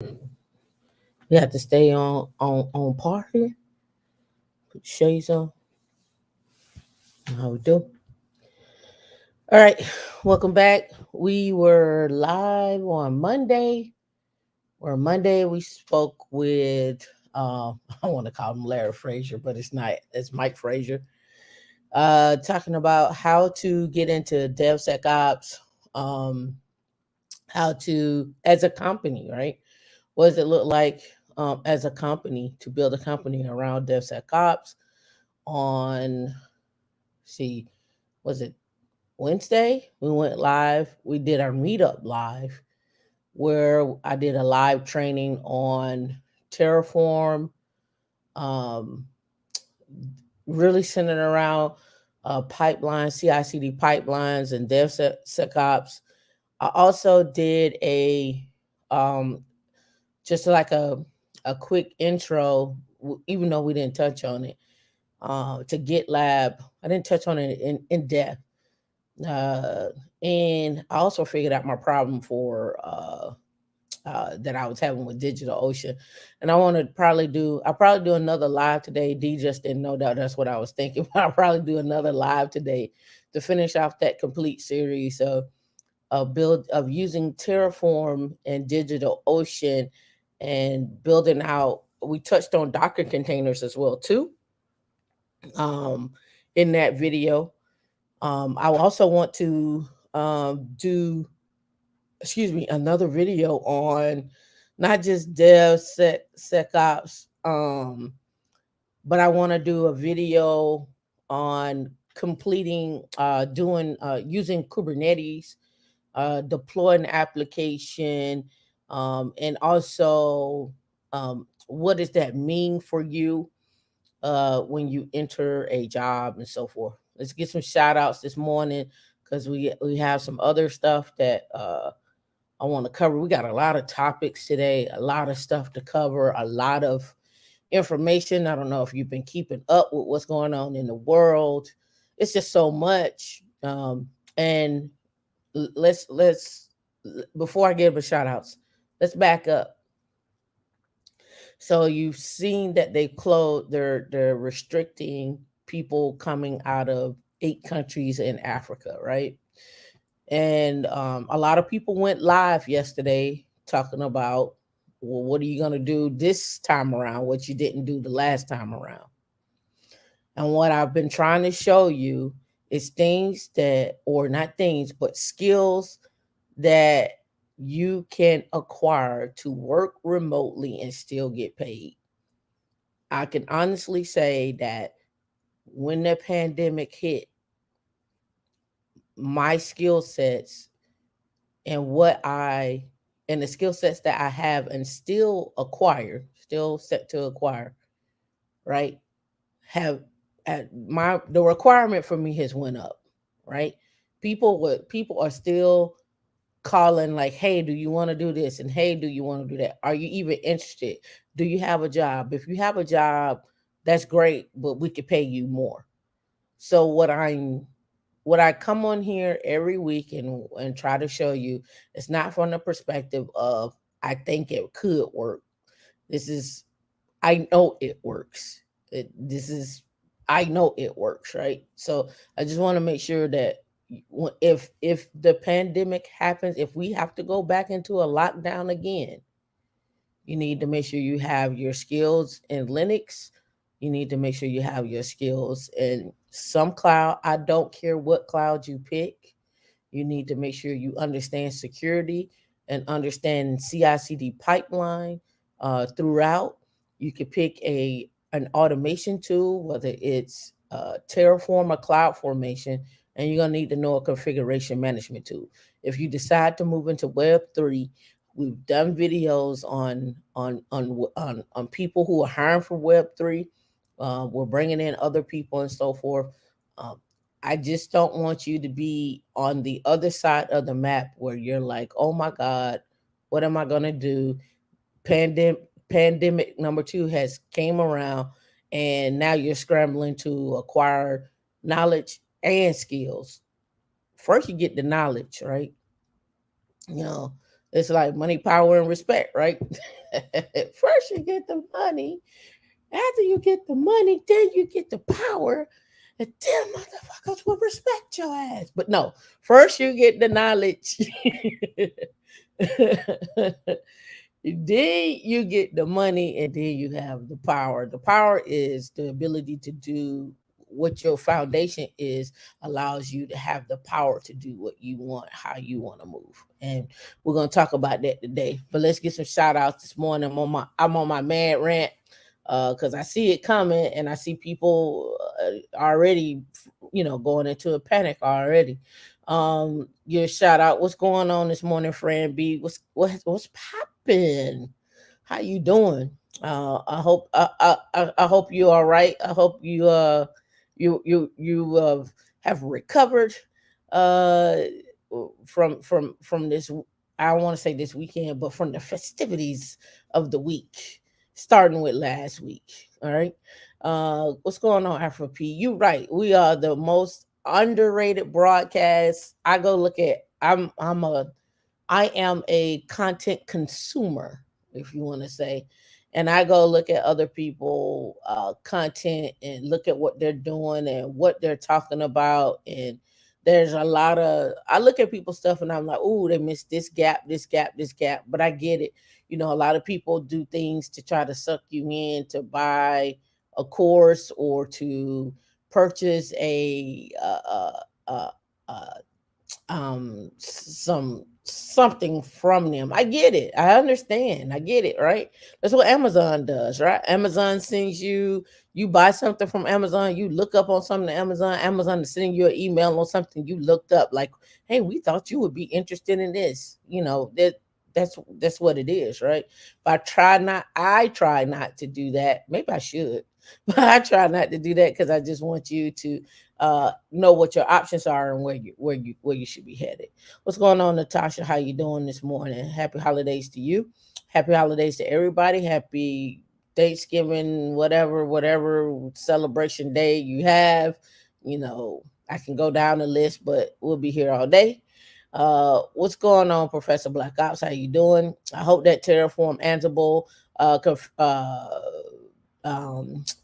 We have to stay on par here. Put shades on. How we do? All right, welcome back. We were live on Monday. Or Monday we spoke with I want to call him Larry Frazier, but it's not. It's Mike Frazier. Talking about how to get into DevSecOps, um, how to as a company, right? What does it look like as a company to build a company around DevSecOps? On see, was it Wednesday? We went live. We did our meetup live where I did a live training on Terraform, um, really centered around pipelines, CI/CD pipelines, and DevSecOps. I also did a um, just like a quick intro, even though we didn't touch on it, to GitLab. I didn't touch on it in depth. Uh, and I also figured out my problem for that I was having with DigitalOcean, and I'll probably do another live today. D just didn't know that that's what I was thinking, but I'll probably do another live today to finish off that complete series of build of using Terraform and DigitalOcean and building out. We touched on Docker containers as well too, um, in that video. I also want to do, excuse me, another video on not just DevSecOps, but I want to do a video on completing, doing, using Kubernetes, deploying the application, and also what does that mean for you when you enter a job and so forth. Let's get some shout outs this morning because we have some other stuff that I want to cover. We got a lot of topics today, a lot of stuff to cover, a lot of information. I don't know if you've been keeping up with what's going on in the world. It's just so much. And let's before I give a shout outs, let's back up. So you've seen that they closed. They're restricting people coming out of 8 countries in Africa, right? And a lot of people went live yesterday talking about, well, what are you going to do this time around, what you didn't do the last time around. And what I've been trying to show you is things that, or not things, but skills that you can acquire to work remotely and still get paid. I can honestly say that when the pandemic hit, my skill sets and what I and the skill sets that I have and still acquire, still set to acquire, right? Have at my the requirement for me has went up, right? People are still calling like, hey, do you want to do this? And hey, do you want to do that? Are you even interested? Do you have a job? If you have a job, that's great, but we could pay you more. So what I come on here every week and try to show you, it's not from the perspective of I think it could work. This is I know it works. This is I know it works, right? So I just want to make sure that if the pandemic happens, if we have to go back into a lockdown again, you need to make sure you have your skills in Linux. You need to make sure you have your skills in some cloud. I don't care what cloud you pick. You need to make sure you understand security and understand CI/CD pipeline throughout. You could pick a an automation tool, whether it's Terraform or Cloud Formation, and you're gonna need to know a configuration management tool. If you decide to move into Web3, we've done videos on people who are hiring for Web3. We're bringing in other people and so forth. Um, I just don't want you to be on the other side of the map where you're like, oh my God, what am I gonna do? Pandemic number two has came around, and now you're scrambling to acquire knowledge and skills. First, you get the knowledge, right? You know, It's like money, power, and respect, right? First you get the money. After you get the money, then you get the power. And then motherfuckers will respect your ass. But no, first you get the knowledge. Then you get the money, and then you have the power. The power is the ability to do what your foundation is, allows you to have the power to do what you want, how you want to move. And we're gonna talk about that today. But let's get some shout outs this morning. I'm on my mad rant because I see it coming, and I see people already, going into a panic already. Your shout out. What's going on this morning, friend B? What's popping? How you doing? I hope you all right. I hope you have recovered uh from this. I don't want to say this weekend, but from the festivities of the week, starting with last week. All right. What's going on, Afro P? You right. We are the most underrated broadcast. I am a content consumer, if you want to say. And I go look at other people content and look at what they're doing and what they're talking about. And there's a lot of, I look at people's stuff and I'm like, oh, they missed this gap, this gap, this gap. But I get it. A lot of people do things to try to suck you in to buy a course or to purchase uh, something from them. I get it. I understand. I get it, right? That's what Amazon does, right? Amazon sends you buy something from Amazon, you look up on something to Amazon is sending you an email on something you looked up, like, hey, we thought you would be interested in this. That's what it is, right? But I try not to do that. Maybe I should, but I try not to do that because I just want you to know what your options are and where you should be headed. What's going on, Natasha? How you doing this morning? Happy holidays to you. Happy holidays to everybody. Happy Thanksgiving, whatever celebration day you have. I can go down the list, but we'll be here all day. What's going on, Professor Black Ops? How you doing? I hope that Terraform Ansible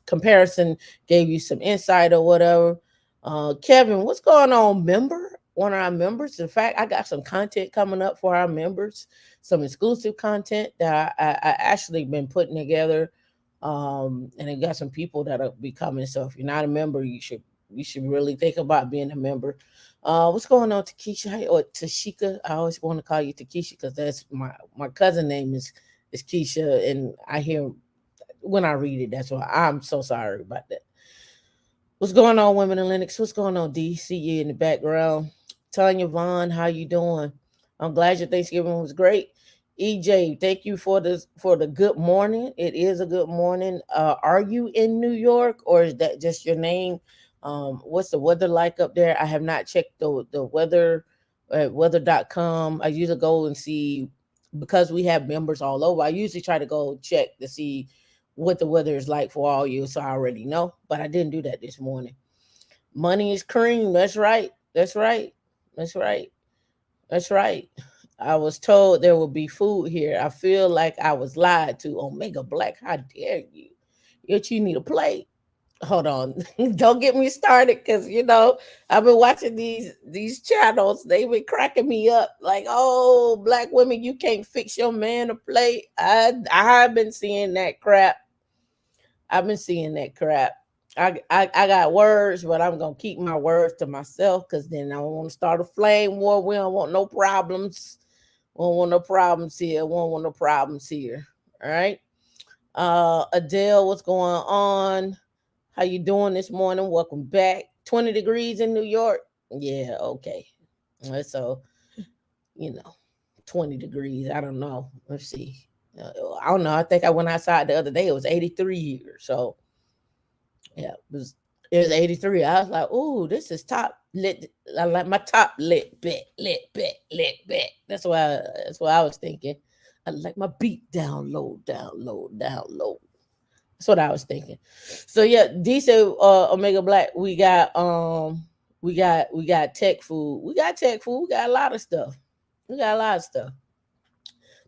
comparison gave you some insight or whatever. Kevin, what's going on, member? One of our members. In fact, I got some content coming up for our members, some exclusive content that I actually been putting together. And I got some people that'll be coming. So if you're not a member, you should really think about being a member. What's going on, Takesha or Tashika? I always want to call you Takesha because that's my cousin name is Keisha, and I hear when I read it. That's why I'm so sorry about that. What's going on, women in Linux? What's going on, D? See you in the background. Tanya Vaughn, how you doing? I'm glad your Thanksgiving was great. EJ, thank you for the good morning. It is a good morning. Are you in New York or is that just your name? What's the weather like up there? I have not checked the weather at weather.com. I usually go and see because we have members all over. I usually try to go check to see what the weather is like for all you, so I already know. But I didn't do that this morning. Money is cream. That's right. That's right. That's right. That's right. I was told there would be food here. I feel like I was lied to. Omega Black, how dare you? Yet you need a plate. Hold on. Don't get me started because I've been watching these channels. They've been cracking me up. Like, oh, black women, you can't fix your man a plate. I've been seeing that crap. I've been seeing that crap. I got words, but I'm gonna keep my words to myself because then I don't want to start a flame war. We don't want no problems. We don't want no problems here. We don't want no problems here. All right. Adele, what's going on? How you doing this morning? Welcome back. 20 degrees in New York. Yeah, okay. So, you know, 20 degrees. I don't know. Let's see. I don't know. I think I went outside the other day. It was 83 here. So, yeah, it was 83. I was like, "Ooh, this is top lit. I like my top lit bit, lit bit, lit bit." That's what I was thinking. I like my beat down low, down low, down low. That's what I was thinking. So yeah, D said Omega Black, we got tech food. We got tech food. We got a lot of stuff. We got a lot of stuff.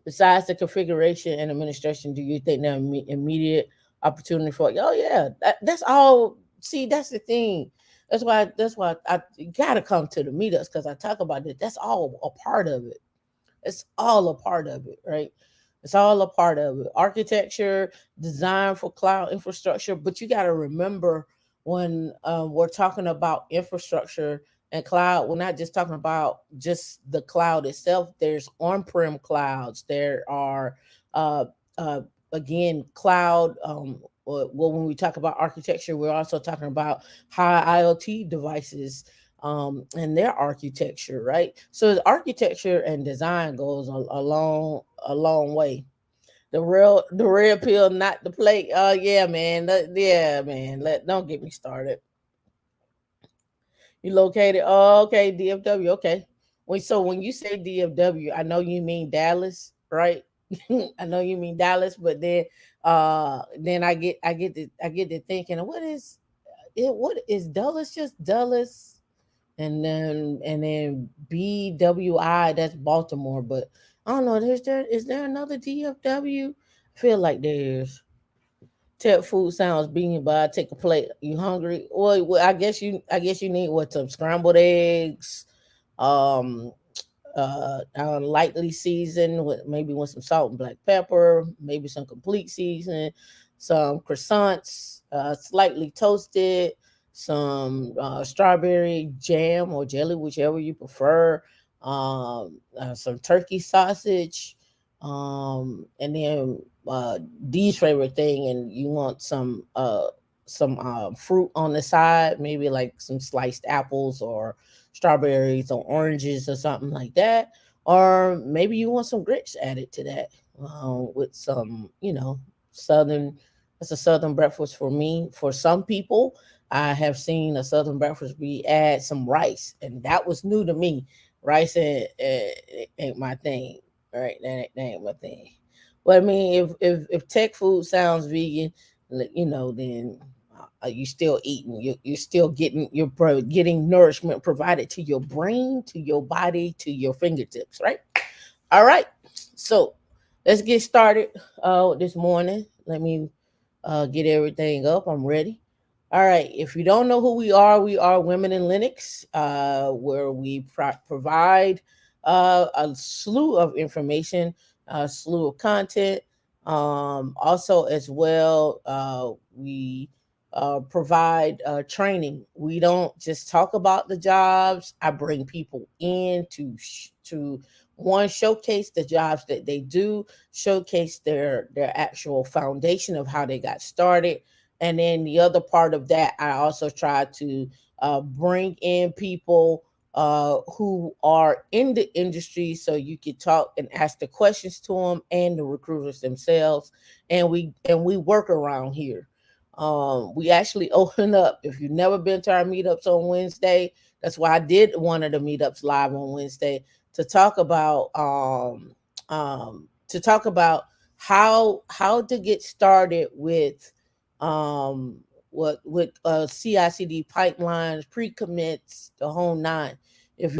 Besides the configuration and administration, do you think there immediate opportunity for? Oh yeah, that's all. See, that's the thing. That's why I you gotta come to the meetups because I talk about it. That's all a part of it. It's all a part of it, right? It's all a part of it. Architecture, design for cloud infrastructure. But you got to remember when we're talking about infrastructure and cloud, we're not just talking about just the cloud itself. There's on-prem clouds. There are, uh, uh, again, cloud. Well, when we talk about architecture, we're also talking about high IoT devices and their architecture, right? So the architecture and design goes a long way. The real pill, not the plate. Oh yeah, man. Yeah, man. Don't get me started. You located? Oh, okay, DFW. Okay. When you say DFW, I know you mean Dallas, right? I know you mean Dallas, but then I get to thinking, what is it? What is Dulles? Just Dulles? And then BWI, that's Baltimore, but I don't know. Is there another DFW? I feel like there is. Tech food sounds being, but I take a plate. You hungry? Well, I guess you need what, some scrambled eggs, um lightly seasoned with some salt and black pepper, maybe some complete seasoning, some croissants, slightly toasted, some strawberry jam or jelly, whichever you prefer, some turkey sausage, and then D's favorite thing, and you want some fruit on the side, maybe like some sliced apples or strawberries or oranges or something like that. Or maybe you want some grits added to that with some, southern. That's a southern breakfast for me. For some people, I have seen a southern breakfast be add some rice, and that was new to me. Rice ain't my thing, right? That ain't my thing. But I mean, if tech food sounds vegan, then you still eating. You're still getting getting nourishment provided to your brain, to your body, to your fingertips, right? All right. So let's get started this morning. Let me get everything up. I'm ready. All right. If you don't know who we are Women in Linux, where we provide a slew of information, a slew of content. Also, as well, we provide training. We don't just talk about the jobs. I bring people in to one, showcase the jobs that they do, showcase their actual foundation of how they got started, and then the other part of that, I also try to bring in people who are in the industry, so you can talk and ask the questions to them and the recruiters themselves, and we work around here. We actually open up. If you've never been to our meetups on Wednesday, that's why I did one of the meetups live on Wednesday to talk about how to get started with what with CICD pipelines, pre-commits, the whole nine. If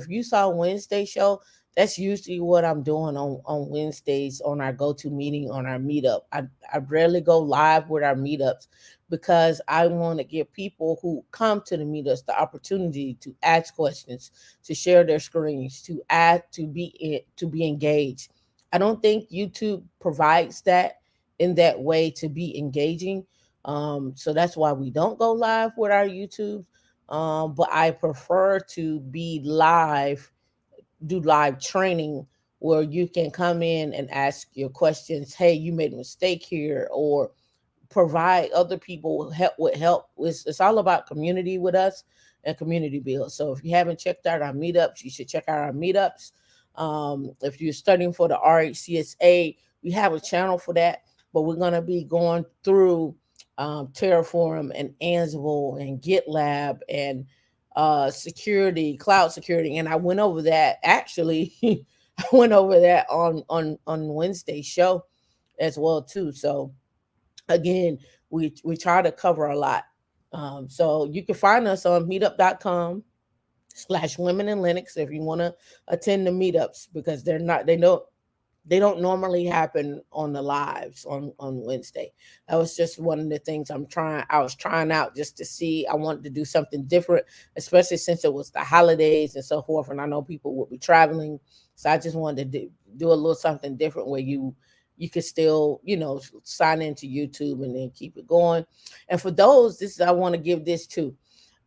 you saw Wednesday show, that's usually what I'm doing on Wednesdays on our go-to meeting on our meetup. I rarely go live with our meetups because I want to give people who come to the meetups the opportunity to ask questions, to share their screens, to add, to be engaged. I don't think YouTube provides that in that way to be engaging. So that's why we don't go live with our YouTube. But I prefer to be live, do live training where you can come in and ask your questions. Hey, you made a mistake here, or provide other people help with help. It's all about community with us and community build. So if you haven't checked out our meetups, you should check out our meetups. If you're studying for the RHCSA, we have a channel for that, but we're going to be going through Terraform and Ansible and GitLab and security, cloud security. And I went over that actually. I went over that on Wednesday's show as well too. So again, we try to cover a lot. So you can find us on meetup.com/women in Linux if you want to attend the meetups, because they know They don't normally happen on the lives on Wednesday. That was just one of the things I was trying out just to see. I wanted to do something different, especially since it was the holidays and so forth. And I know people will be traveling. So I just wanted to do a little something different where you could still, sign into YouTube and then keep it going. And for those, I want to give this too.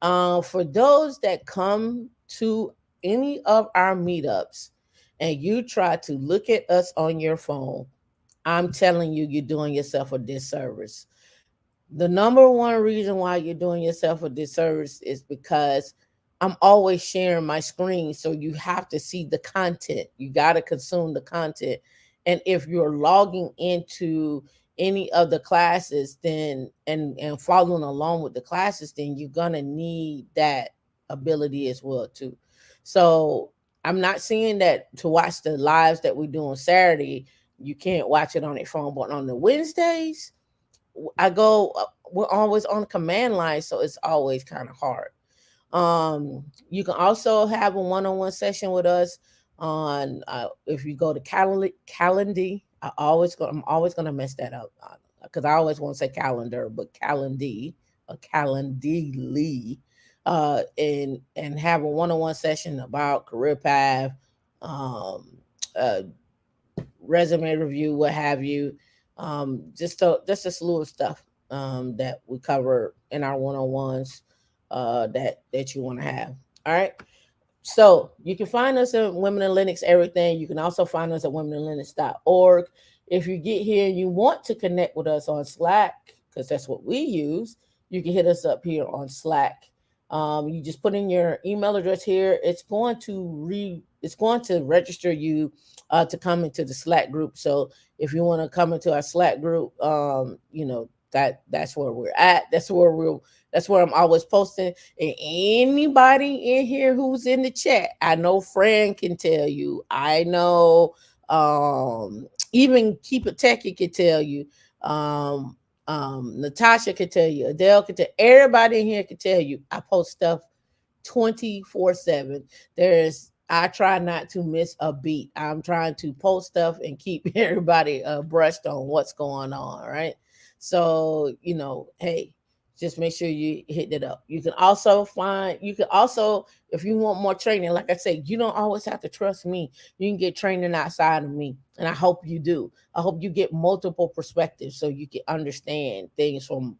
For those that come to any of our meetups and you try to look at us on your phone, I'm telling you, you're doing yourself a disservice. The number one reason why you're doing yourself a disservice is because I'm always sharing my screen. So you have to see the content. You got to consume the content. And if you're logging into any of the classes, then and following along with the classes, then you're gonna need that ability as well too. So I'm not saying that to watch the lives that we do on Saturday, you can't watch it on your phone, but on the Wednesdays, we're always on command line, so it's always kind of hard. You can also have a one-on-one session with us on if you go to Calendly. I'm always gonna mess that up because I always want to say calendar, but Calendly, a Calendly, and have a one-on-one session about career path, um, uh, resume review, what have you. Just a slew of stuff that we cover in our one-on-ones that you want to have. All right. So you can find us at Women in Linux Everything. You can also find us at womeninlinux.org. If you get here and you want to connect with us on Slack, because that's what we use, you can hit us up here on Slack. You just put in your email address here. It's going to register you to come into the Slack group. So if you want to come into our Slack group, that's where we're at. That's where I'm always posting. And anybody in here who's in the chat, I know Fran can tell you. I know even Keep It Techie can tell you. Um, Natasha can tell you. Adele can tell. Everybody in here can tell you. I post stuff 24/7. I try not to miss a beat. I'm trying to post stuff and keep everybody brushed on what's going on, right? So, hey, just make sure you hit it up. If you want more training, like I said, you don't always have to trust me. You can get training outside of me. And I hope you do. I hope you get multiple perspectives so you can understand things for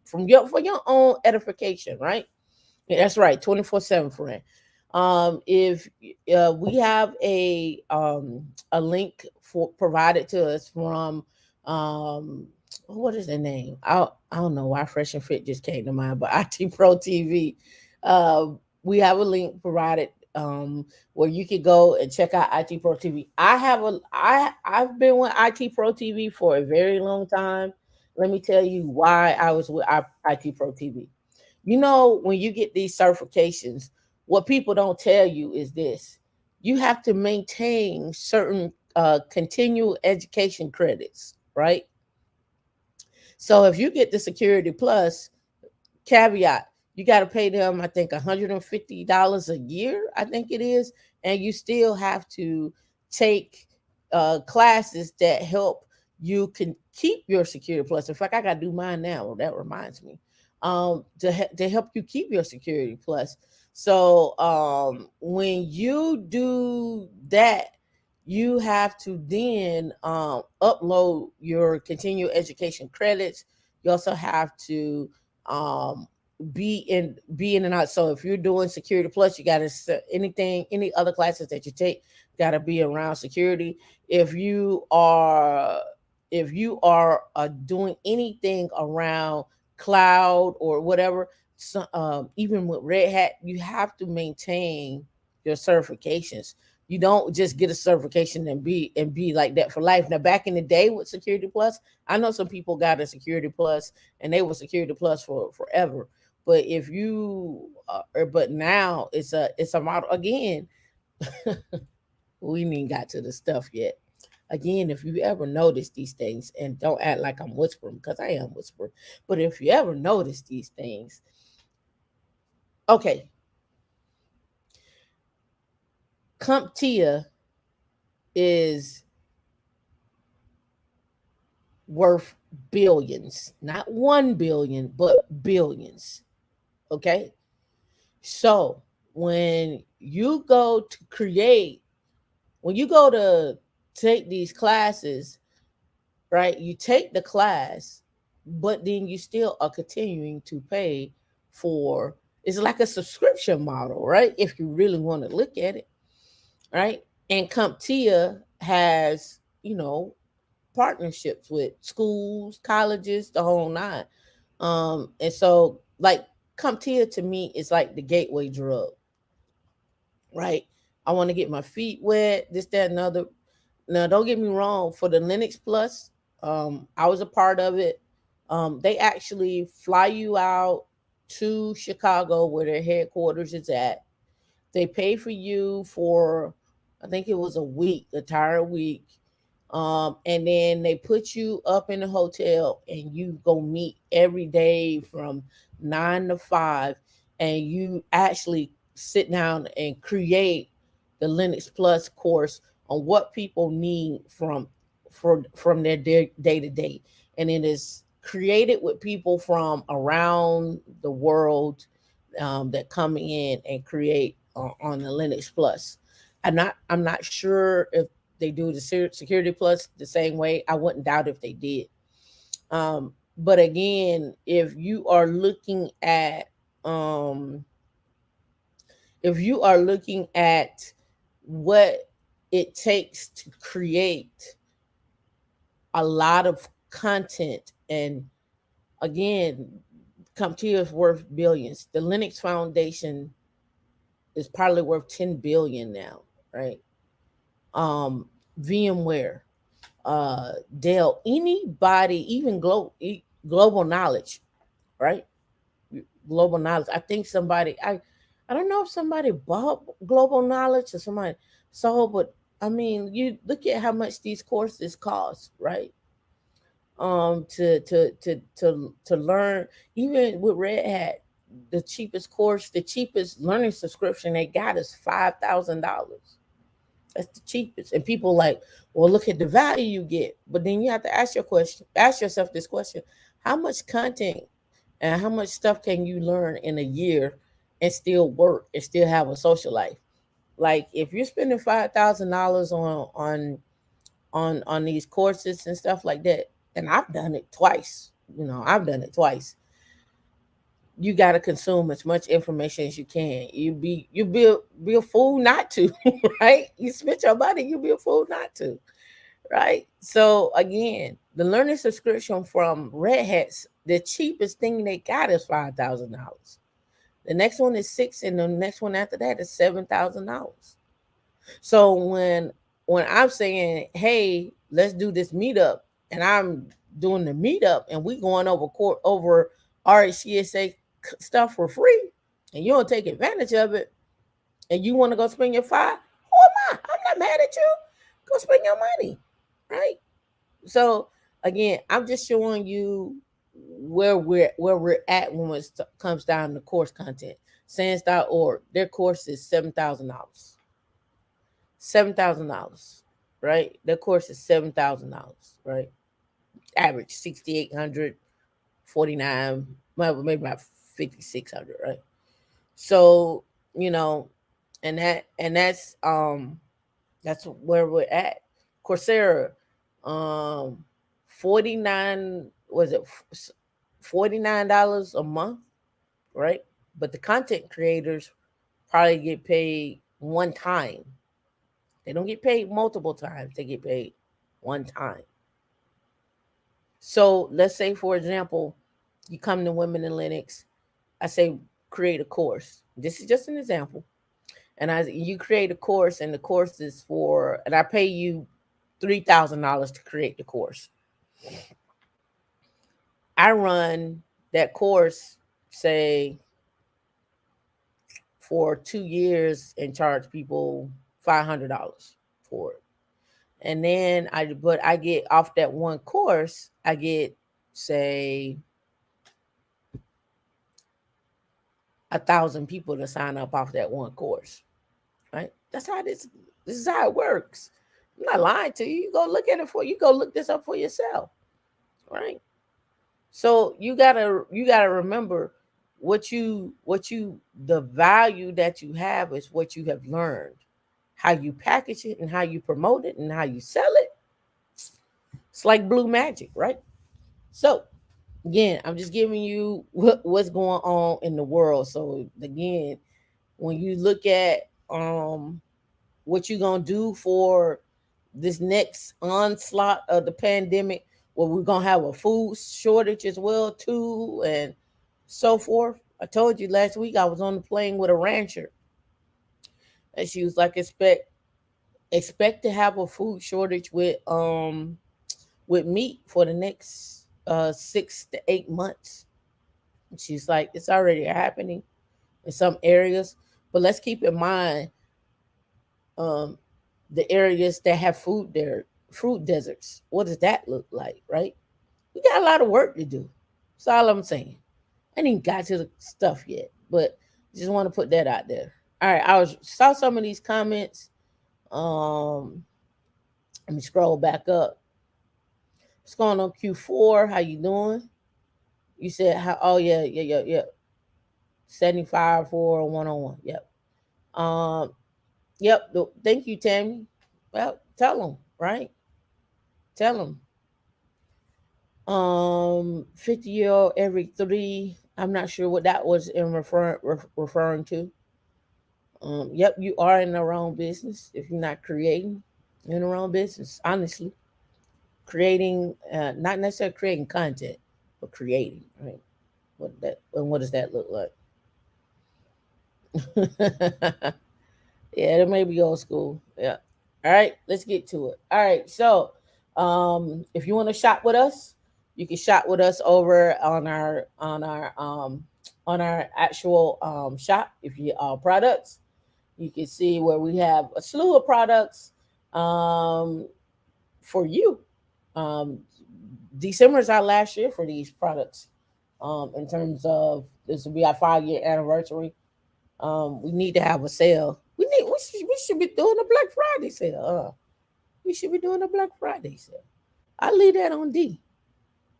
your own edification, right? Yeah, that's right, 24/7, friend. If We have a link for provided to us from what is the name? I don't know why Fresh and Fit just came to mind, but IT Pro TV. We have a link provided where you could go and check out IT Pro TV. I've been with IT Pro TV for a very long time. Let me tell you why I was with IT Pro TV. When you get these certifications, what people don't tell you is this: you have to maintain certain continual education credits, right? So if you get the Security Plus, caveat, you got to pay them, I think, $150 a year, I think it is. And you still have to take classes that help you can keep your Security Plus. In fact, I got to do mine now. That reminds me. To help you keep your Security Plus. So when you do that, you have to then upload your continual education credits. You also have to um, be in and out. So if you're doing Security Plus, you got to any other classes that you take got to be around security. If you are doing anything around cloud or whatever, so, even with Red Hat, you have to maintain your certifications. You don't just get a certification and be like that for life. Now, back in the day with Security Plus, I know some people got a Security Plus and they were Security Plus for forever. But if you, but now it's a model again. We ain't even got to the stuff yet. Again, if you ever notice these things, and don't act like I'm whispering because I am whispering, but if you ever notice these things, okay, Comptia is worth billions, not 1 billion, but billions. Okay. So when you go to create, when you go to take these classes, right, you take the class, but then you still are continuing to pay for, it's like a subscription model, right? If you really want to look at it, right? And Comptia has, partnerships with schools, colleges, the whole nine. And so like Comptia to me is like the gateway drug, right? I want to get my feet wet, this, that, and other. Now, don't get me wrong, for the Linux Plus, I was a part of it. They actually fly you out to Chicago where their headquarters is at. They pay for you for, I think it was a week, entire week. And then they put you up in a hotel and you go meet every day from 9 to 5. And you actually sit down and create the Linux Plus course on what people need from their day to day. And it is created with people from around the world, that come in and create on the Linux Plus. I'm not sure if they do the Security Plus the same way. I wouldn't doubt if they did. But again, um, if you are looking at what it takes to create a lot of content, and again, Comptia is worth billions. The Linux Foundation is probably worth 10 billion now, right? Um, VMware, Dell, anybody, even global knowledge, right? Global knowledge. I think I don't know if somebody bought global knowledge or somebody sold, but I mean, you look at how much these courses cost, right? To learn, even with Red Hat, the cheapest learning subscription they got is $5,000. That's the cheapest. And people like, well, look at the value you get. But then you have to ask yourself this question: how much content and how much stuff can you learn in a year and still work and still have a social life? Like if you're spending $5,000 on these courses and stuff like that, and I've done it twice. I've done it twice. You got to consume as much information as you can. You be a fool not to, right? You spend your money, you be a fool not to, right? So again, the learning subscription from Red Hat's, the cheapest thing they got is $5,000. The next one is six, and the next one after that is $7,000. So when I'm saying, hey, let's do this meetup, and I'm doing the meetup, and we going over RHCSA stuff for free, and you don't take advantage of it, and you want to go spend your five, who am I? I'm not mad at you. Go spend your money, right? So again, I'm just showing you where we're at when it comes down to course content. Sans.org, their course is $7,000. $7,000, right? Their course is $7,000, right? Average 6,800, 49, well, maybe about 5,600, right? So and that's where we're at. Coursera, 49, was it $49 a month, right? But the content creators probably get paid one time. They don't get paid multiple times. They get paid one time. So let's say, for example, you come to Women in Linux. I say create a course. This is just an example. And you create a course, and the course is and I pay you $3,000 to create the course. I run that course, say, for 2 years and charge people $500 for it. And then I get off that one course, I get, say, 1,000 people to sign up off that one course, right? That's how this is how it works. I'm not lying to you. You go look this up for yourself. So you gotta remember what you the value that you have is what you have learned. How you package it and how you promote it and how you sell it. It's like blue magic, right? So again, I'm just giving you what's going on in the world. So again, when you look at what you're gonna do for this next onslaught of the pandemic, where we're gonna have a food shortage as well too, and so forth. I told you last week I was on the plane with a rancher, and she was like, expect to have a food shortage with meat for the next 6 to 8 months. And she's like, it's already happening in some areas, but let's keep in mind um the areas that have fruit deserts. What does that look like, right? We got a lot of work to do. That's all I'm saying. I ain't even got to the stuff yet, but just want to put that out there. All right, saw some of these comments. Um, Let me scroll back up. What's going on, Q4? How you doing? You said how? Oh yeah. 75 for a 1-on-1. Yep. Um, yep. Thank you, Tammy. Well, tell them, right? Tell them. 50-year-old every three. I'm not sure what that was referring to. Yep, you are in the wrong business if you're not creating. You're in the wrong business, honestly. Creating, not necessarily creating content, but creating, right? What does that look like? Yeah, it may be old school. Yeah. All right, let's get to it. All right, so if you want to shop with us, you can shop with us over on our actual shop. If you products, you can see where we have a slew of products um, for you. Um, December is our last year for these products. In terms of this will be our 5-year anniversary. We need to have a sale. We should be doing a Black Friday sale. We should be doing a Black Friday sale. I'll leave that on D,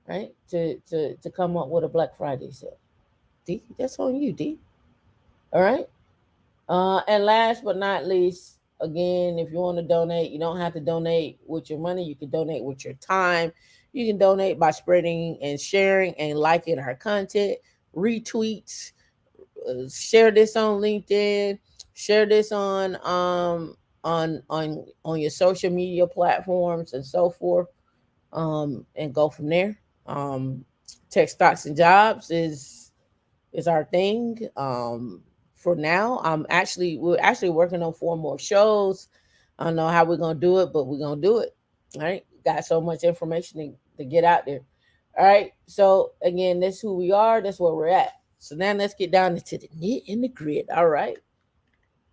right? To come up with a Black Friday sale. D, that's on you, D. All right. And last but not least, again, if you want to donate, you don't have to donate with your money. You can donate with your time. You can donate by spreading and sharing and liking our content, retweets, share this on LinkedIn, share this on your social media platforms and so forth, and go from there. Tech stocks and jobs is our thing. For now, we're actually working on 4 more shows. I don't know how we're gonna do it, but we're gonna do it. All right, got so much information to get out there. All right, so again, that's who we are. That's where we're at. So now let's get down into the knit and the grit. All right,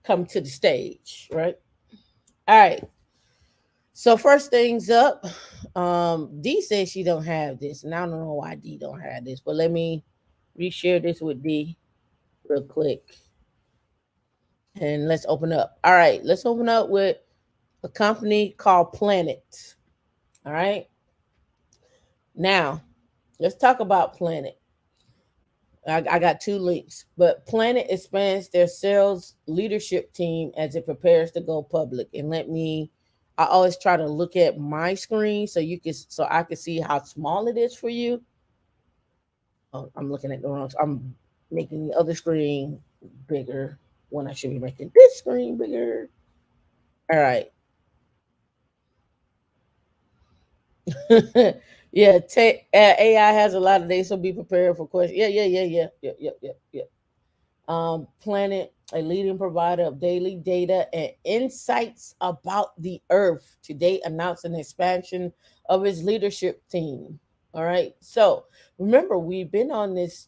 come to the stage. Right. All right. So first things up, D says she don't have this, and I don't know why D don't have this, but let me reshare this with D real quick, and let's open up. All right, let's open up with a company called Planet. All right, now let's talk about Planet. I got 2 links, but Planet expands their sales leadership team as it prepares to go public. And I always try to look at my screen so I can see how small it is for you. Oh, I'm looking at the wrong. I'm making the other screen bigger when I should be making this screen bigger. All right. Yeah, AI has a lot of data, so be prepared for questions. Yeah. Planet, a leading provider of daily data and insights about the Earth, today announced an expansion of its leadership team. All right. So remember, I've been on this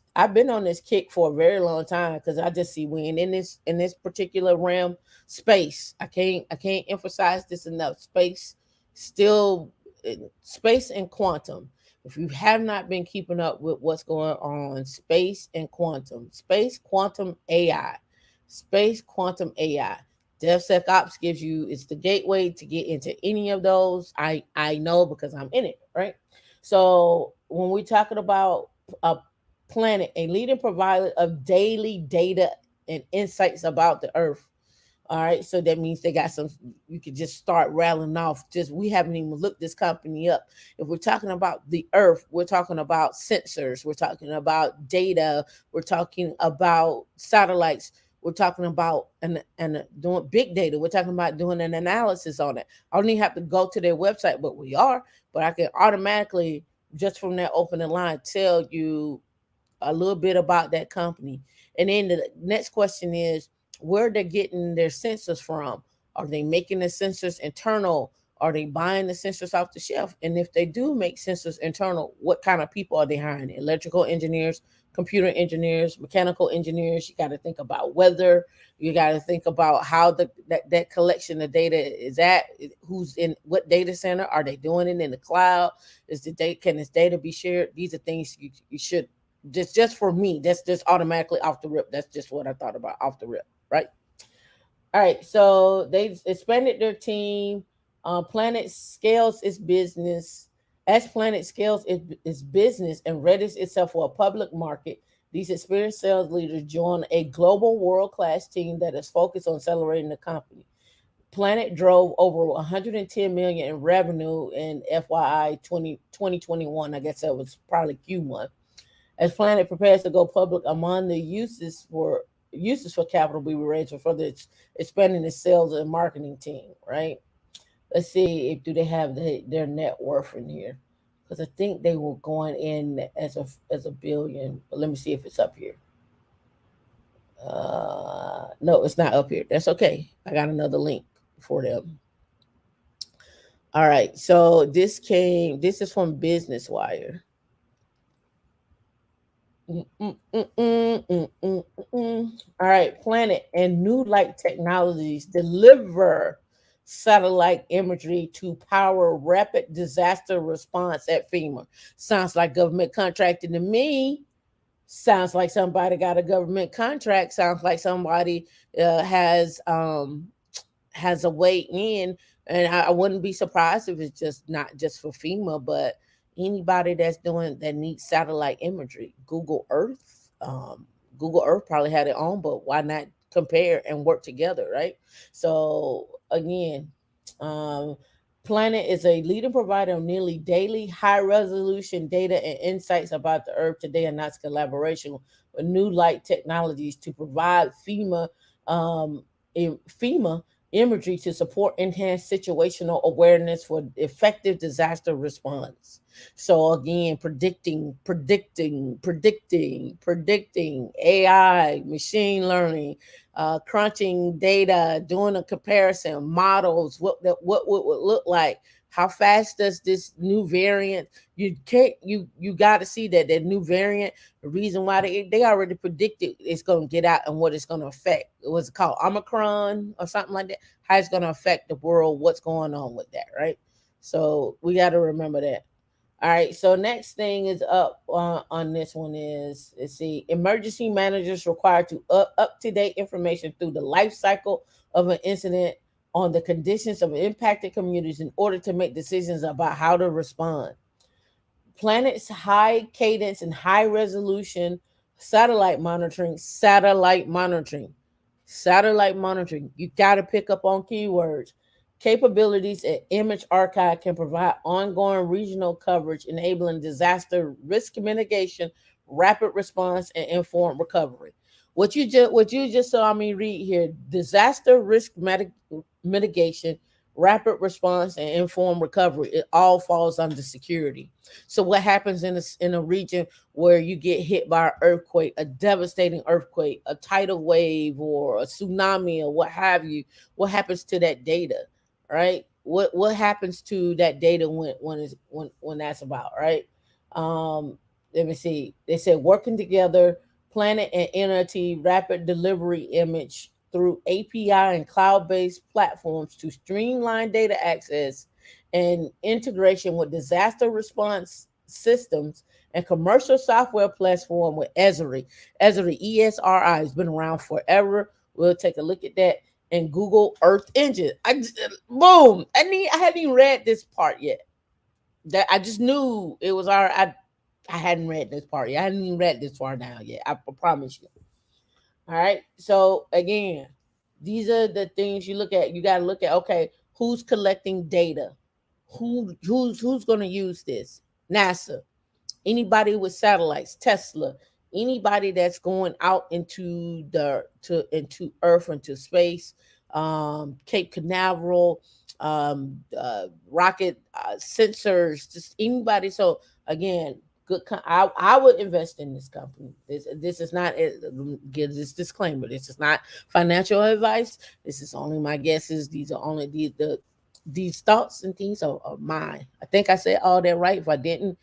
kick for a very long time because I just see we in this particular realm, space. I can't emphasize this enough. Still, space and quantum. If you have not been keeping up with what's going on, space, quantum AI, space, quantum AI, DevSecOps it's the gateway to get into any of those. I know because I'm in it, right? So when we're talking about a planet, a leading provider of daily data and insights about the Earth. All right, so that means they got some. You could just start rattling off. Just we haven't even looked this company up. If we're talking about the Earth, we're talking about sensors. We're talking about data. We're talking about satellites. We're talking about and doing big data. We're talking about doing an analysis on it. I don't even have to go to their website, but we are. But I can automatically just from that opening line tell you a little bit about that company. And then the next question is where they're getting their sensors from. Are they making the sensors internal? Are they buying the sensors off the shelf? And if they do make sensors internal, what kind of people are they hiring? Electrical engineers, computer engineers, mechanical engineers. You got to think about weather. You got to think about how that collection of data is at. Who's in what data center? Are they doing it in the cloud? Is the data can this data be shared? These are things you should just for me, that's just automatically off the rip. That's just what I thought about off the rip, right? All right, so they expanded their team. Planet scales its business. As Planet scales its business and readies itself for a public market, these experienced sales leaders join a global world-class team that is focused on accelerating the company. Planet drove over 110 million in revenue in FYI 2021. I guess that was probably Q1. As Planet prepares to go public, among the uses for capital we were raised for further expanding the sales and marketing team, right? Let's see if do they have their net worth in here. Because I think they were going in as a billion. But let me see if it's up here. No, it's not up here. That's okay. I got another link for them. All right. So this is from Business Wire. All right, Planet and New Light Technologies deliver satellite imagery to power rapid disaster response at FEMA. Sounds like government contracting to me. Sounds like somebody got a government contract. Sounds like somebody has a way in, and I wouldn't be surprised if it's just not just for FEMA, but anybody that's doing that needs satellite imagery. Google Earth probably had it on, but why not compare and work together, right? So again, um, Planet is a leading provider of nearly daily high resolution data and insights about the Earth. Today announced collaboration with New Light Technologies to provide um, FEMA imagery to support enhanced situational awareness for effective disaster response. So again, predicting AI, machine learning, crunching data, doing a comparison, models, what would look like. How fast does this new variant? You got to see that new variant. The reason why they already predicted it's going to get out and what it's going to affect. It was called Omicron or something like that. How it's going to affect the world. What's going on with that, right? So we got to remember that. All right. So next thing is up on this one is let's see. Emergency managers required to up to date information through the life cycle of an incident on the conditions of impacted communities in order to make decisions about how to respond. Planet's high cadence and high resolution satellite monitoring. You got to pick up on keywords. Capabilities and image archive can provide ongoing regional coverage, enabling disaster risk mitigation, rapid response, and informed recovery. What you just saw me read here: disaster risk mitigation, rapid response, and informed recovery. It all falls under security. So what happens in a region where you get hit by an earthquake, a devastating earthquake, a tidal wave, or a tsunami, or what have you? What happens to that data, right? What happens to that data when that's about, right? Um, Let me see. They said working together, Planet and NRT rapid delivery image through API and cloud-based platforms to streamline data access and integration with disaster response systems and commercial software platform with Esri. Esri, ESRI, has been around forever. We'll take a look at that. And Google Earth Engine. Boom. I hadn't even read this part yet. That I just knew it was our. I hadn't read this part yet. I hadn't even read this far down yet. I promise you. All right. So again, these are the things you look at. You got to look at, okay, who's collecting data? Who's going to use this? NASA, anybody with satellites, Tesla, anybody that's going out into Earth, into space, Cape Canaveral, rocket sensors, just anybody. So again, I would invest in this company. This is not give this disclaimer. This is not financial advice. This is only my guesses. These are only these thoughts and things are mine. I think I said all that right. If I didn't,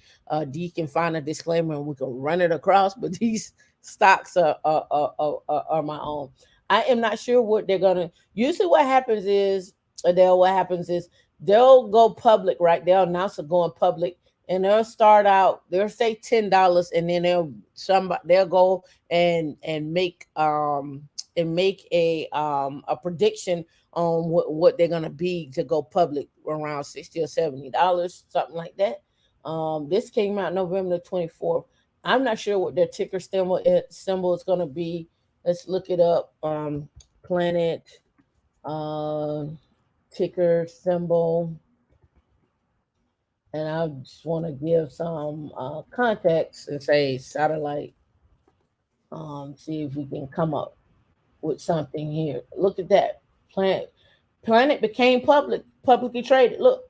D can find a disclaimer and we can run it across. But these stocks are my own. I am not sure what they're gonna. Usually, what happens is, Adele, what happens is they'll go public, right? They'll announce it going public, and they'll start out. They'll say $10, and then they'll go and make a prediction on what they're gonna be to go public around $60 or $70, something like that. This came out November the 24th. I'm not sure what their ticker symbol is gonna be. Let's look it up. Planet uh, ticker symbol, and I just want to give some context and say satellite. See if we can come up with something here. Look at that. Planet became publicly traded. Look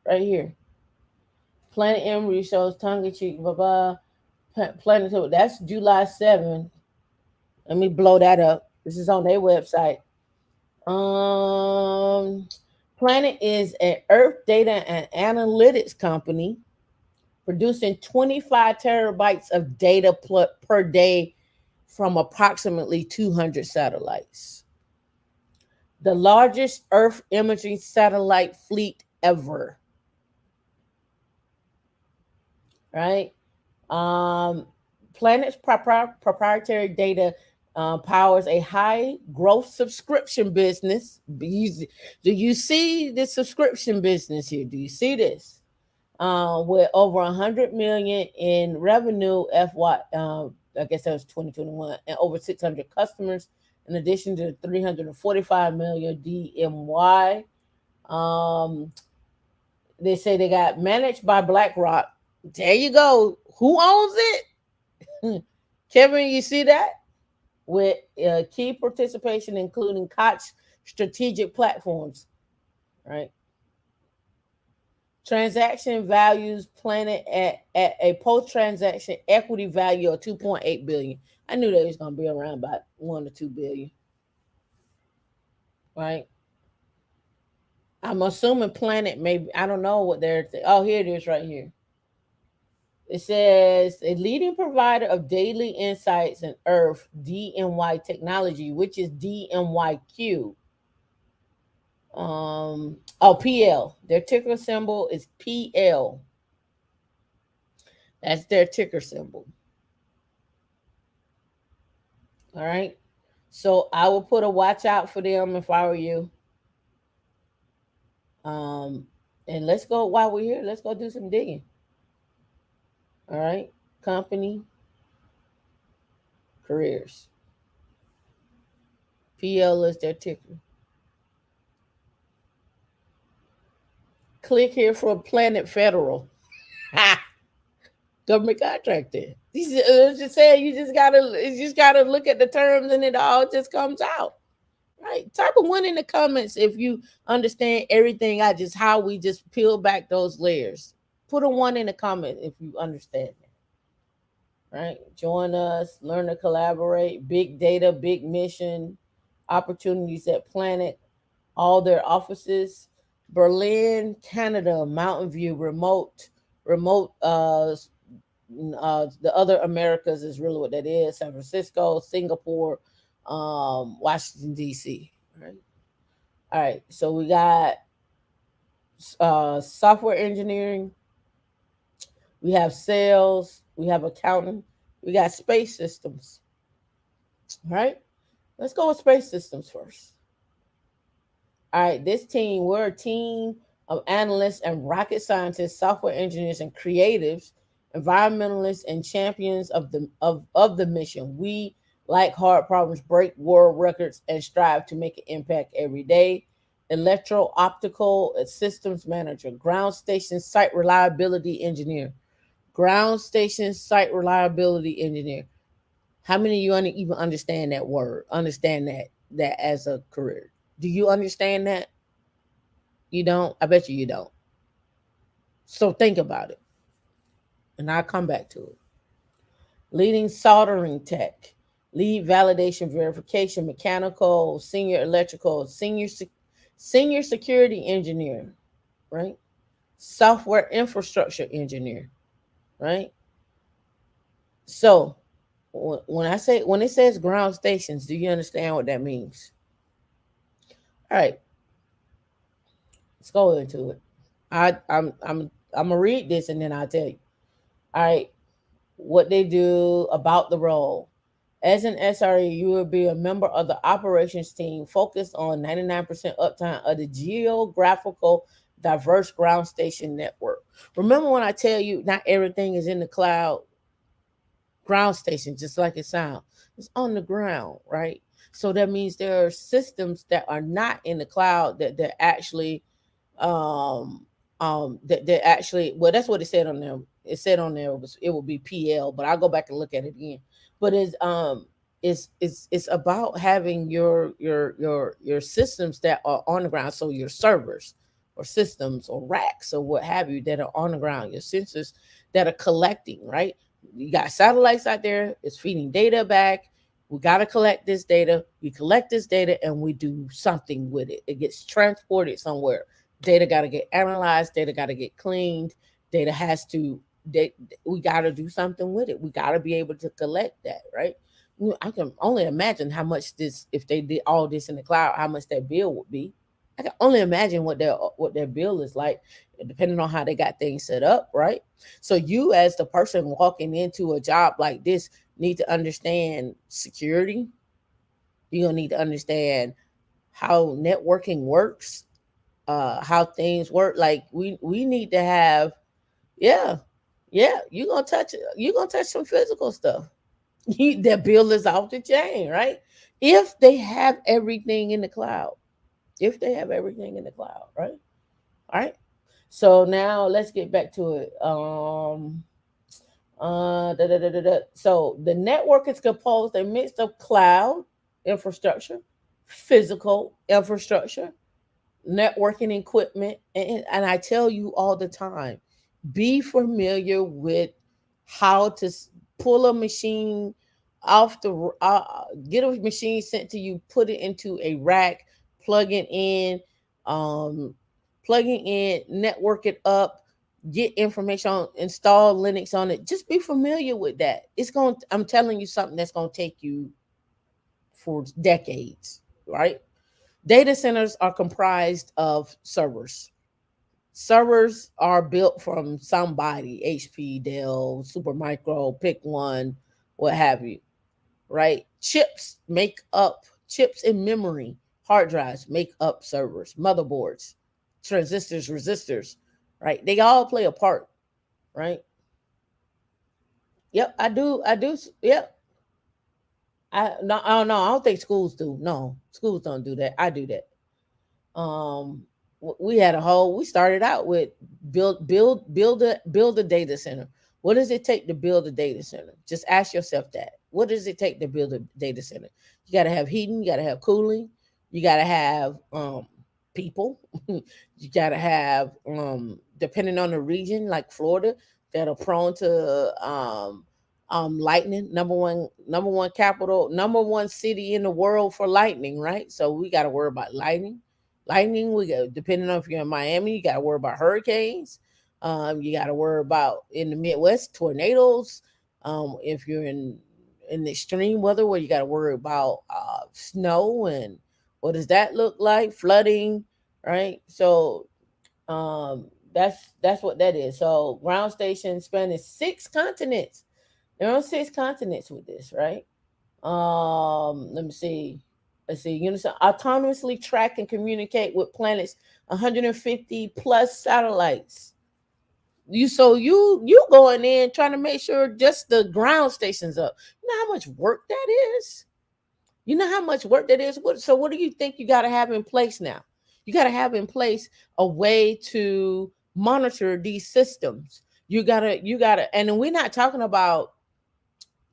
right here. Planet Emery shows tongue in cheek. Blah blah. Planet. That's July 7th. Let me blow that up. This is on their website. Um, Planet is an Earth data and analytics company producing 25 terabytes of data per day from approximately 200 satellites. The largest Earth imaging satellite fleet ever. Right? Um, Planet's proprietary data powers a high growth subscription business. Do you see the subscription business here? Do you see this? With over 100 million in revenue, I guess that was 2021, and over 600 customers, in addition to 345 million DMY. Um, they say they got managed by BlackRock. There you go. Who owns it? Kevin, you see that? With key participation, including Koch strategic platforms, right? Transaction values Planet at a post-transaction equity value of 2.8 billion. I knew they was gonna be around about 1 to 2 billion, right? I'm assuming Planet maybe I don't know what they're. Oh, here it is, right here. It says a leading provider of daily insights in Earth DMY technology, which is DMYQ. PL. Their ticker symbol is PL. That's their ticker symbol. All right. So I will put a watch out for them if I were you. Um, and let's go while we're here. Let's go do some digging. All right. Company careers. PL is their ticker. Click here for Planet Federal. Ha! Government contractor. Just saying, you just gotta look at the terms and it all just comes out. Right. Type of one in the comments if you understand everything. How we just peel back those layers. Put a one in the comment if you understand it. Right. Join us, learn to collaborate, big data, big mission, opportunities at Planet, all their offices, Berlin, Canada, Mountain View, remote the other Americas is really what that is. San Francisco, Singapore, Washington D.C. Right. All right. So we got software engineering. We have sales. We have accounting. We got space systems. All right. Let's go with space systems first. All right. This team, we're a team of analysts and rocket scientists, software engineers, and creatives environmentalists, and champions of the mission. We like hard problems, break world records, and strive to make an impact every day. Electro-optical systems manager, ground station site reliability engineer, ground station site reliability engineer. How many of you even understand that word? Understand that as a career? Do you understand that? You don't? I bet you don't. So think about it, and I'll come back to it. Leading soldering tech, lead validation verification, mechanical, senior electrical, senior security engineer, right? Software infrastructure engineer, right? So when it says ground stations, do you understand what that means? All right, let's go into it. I'm gonna read this and then I'll tell you. All right, what they do about the role. As an SRE, you will be a member of the operations team focused on 99% uptime of the geographical diverse ground station network. Remember when I tell you not everything is in the cloud? Ground station, just like it sounds, it's on the ground, right? So that means there are systems that are not in the cloud that they're actually um that they're actually, well, that's what it said on there. It said on there it will be PL, but I'll go back and look at it again. But it's about having your systems that are on the ground. So your servers or systems or racks or what have you that are on the ground, your sensors that are collecting, right? You got satellites out there, it's feeding data back. We got to collect this data. We collect this data and we do something with it. It gets transported somewhere. Data got to get analyzed. Data got to get cleaned. Data has to. We got to do something with it. We got to be able to collect that, right? I can only imagine how much this, if they did all this in the cloud, how much that bill would be. I can only imagine what their bill is like, depending on how they got things set up, right? So you, as the person walking into a job like this, need to understand security. You're gonna need to understand how networking works, how things work. Like we need to have, yeah, yeah. You're gonna touch some physical stuff. Their bill is off the chain, right? If they have everything in the cloud, if they have everything in the cloud, right? All right. So now let's get back to it. So the network is composed a mix of cloud infrastructure, physical infrastructure, networking equipment, and I tell you all the time, be familiar with how to pull a machine off the get a machine sent to you, put it into a rack, plug it in, um plug it in, network it up, get information on, install Linux on it. Just be familiar with that. I'm telling you something that's going to take you for decades, right? Data centers are comprised of servers. Servers are built from somebody, HP, Dell, Supermicro, pick one, what have you, right? Chips in memory, hard drives make up servers, motherboards, transistors, resistors, right? They all play a part, right? Yep, I do. Yep. I don't know. I don't think schools do. No, schools don't do that. I do that. We had a whole, we started out with build a data center. What does it take to build a data center? Just ask yourself that. What does it take to build a data center? You got to have heating, you got to have cooling, you got to have people. You got to have depending on the region, like Florida, that are prone to lightning. Number one capital, number one city in the world for lightning, right? So we got to worry about lightning. We got, depending on if you're in Miami, you got to worry about hurricanes. You got to worry about in the Midwest tornadoes. If you're in extreme weather, where you got to worry about snow and what does that look like, flooding, right? So that's what that is. So ground station spanning 6 continents. They're on 6 continents with this, right? Let me see. Let's see. Unison autonomously track and communicate with planets 150 plus satellites. You going in trying to make sure just the ground station's up. You know how much work that is? You know how much work that is? What do you think you got to have in place now? You got to have in place a way to monitor these systems. You gotta, and we're not talking about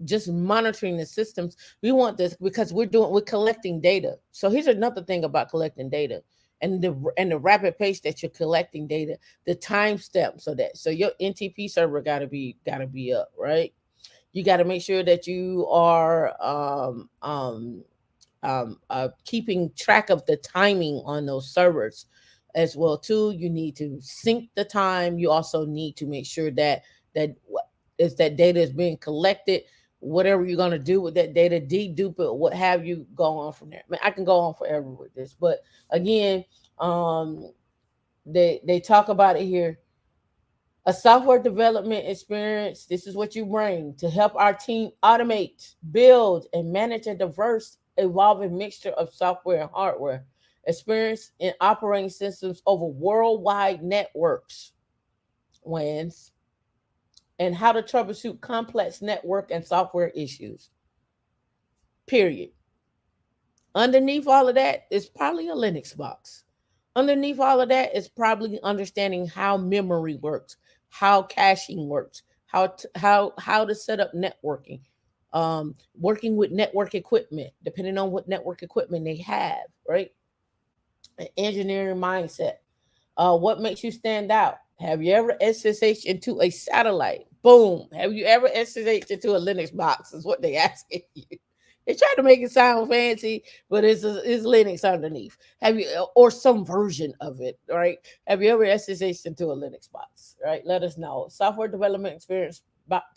just monitoring the systems. We want this because we're collecting data. So here's another thing about collecting data and the rapid pace that you're collecting data, the timestamp, so your NTP server gotta be up, right? You got to make sure that you are keeping track of the timing on those servers as well too. You need to sync the time. You also need to make sure that is that data is being collected. Whatever you're going to do with that data, dedupe it, what have you, go on from there. I mean, I can go on forever with this, but again, um, they talk about it here. A software development experience, this is what you bring to help our team automate, build, and manage a diverse, evolving mixture of software and hardware. Experience in operating systems over worldwide networks, WANs, and how to troubleshoot complex network and software issues. Period. Underneath all of that is probably a Linux box. Underneath all of that is probably understanding how memory works, how caching works, how to set up networking, working with network equipment, depending on what network equipment they have, right? An engineering mindset. What makes you stand out? Have you ever SSH into a satellite? Boom. Have you ever SSH into a Linux box? Is what they asking you. They try to make it sound fancy, but it's Linux underneath. Have you, or some version of it, right? Have you ever SSH into a Linux box? Right? Let us know. Software development experience,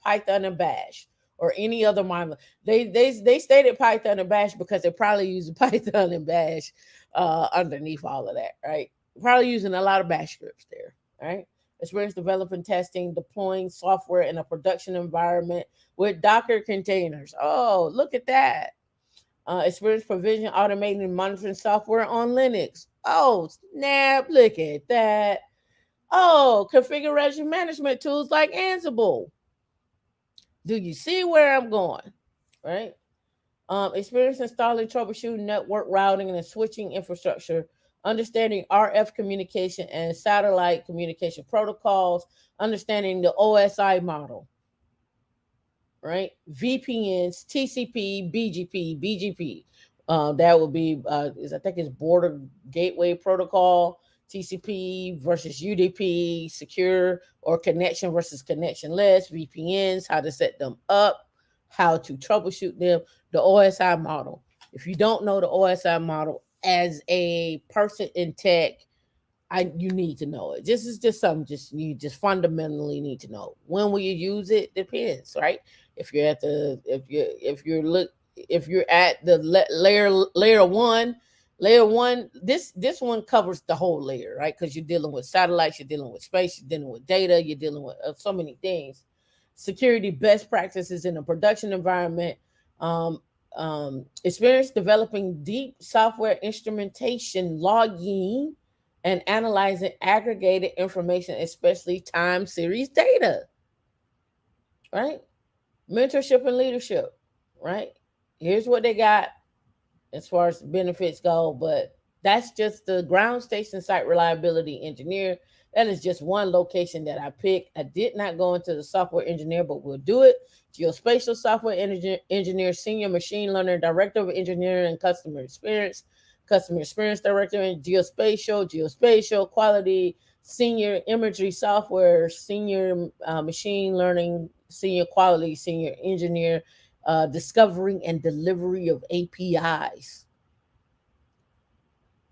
Python and Bash, or any other mind. They stated Python and Bash because they're probably using Python and Bash underneath all of that, right? Probably using a lot of bash scripts there, right? Experience developing, testing, deploying software in a production environment with Docker containers. Oh, look at that. Experience provision, automating, and monitoring software on Linux. Oh, snap. Look at that. Oh, configuration management tools like Ansible. Do you see where I'm going? Right? Experience installing, troubleshooting network routing and switching infrastructure, understanding RF communication and satellite communication protocols, understanding the OSI model, right? VPNs, TCP, BGP. That would be, I think it's Border Gateway Protocol, TCP versus UDP, secure or connection versus connectionless, VPNs, how to set them up, how to troubleshoot them, the OSI model. If you don't know the OSI model as a person in tech, you need to know it. This is just something you just fundamentally need to know. When will you use it? Depends, right? If you're at the if you're at the layer one, this one covers the whole layer, right? Because you're dealing with satellites, you're dealing with space, you're dealing with data, you're dealing with so many things. Security best practices in a production environment. Um, Experience developing deep software instrumentation, logging, and analyzing aggregated information, especially time series data, right? Mentorship and leadership, right? Here's what they got as far as benefits go, but that's just the ground station site reliability engineer. That is just one location that I picked. I did not go into the software engineer, but we'll do it. Geospatial software engineer, senior machine learner, director of engineering and customer experience director in geospatial quality, senior imagery software, senior machine learning, senior quality, senior engineer, discovering and delivery of APIs.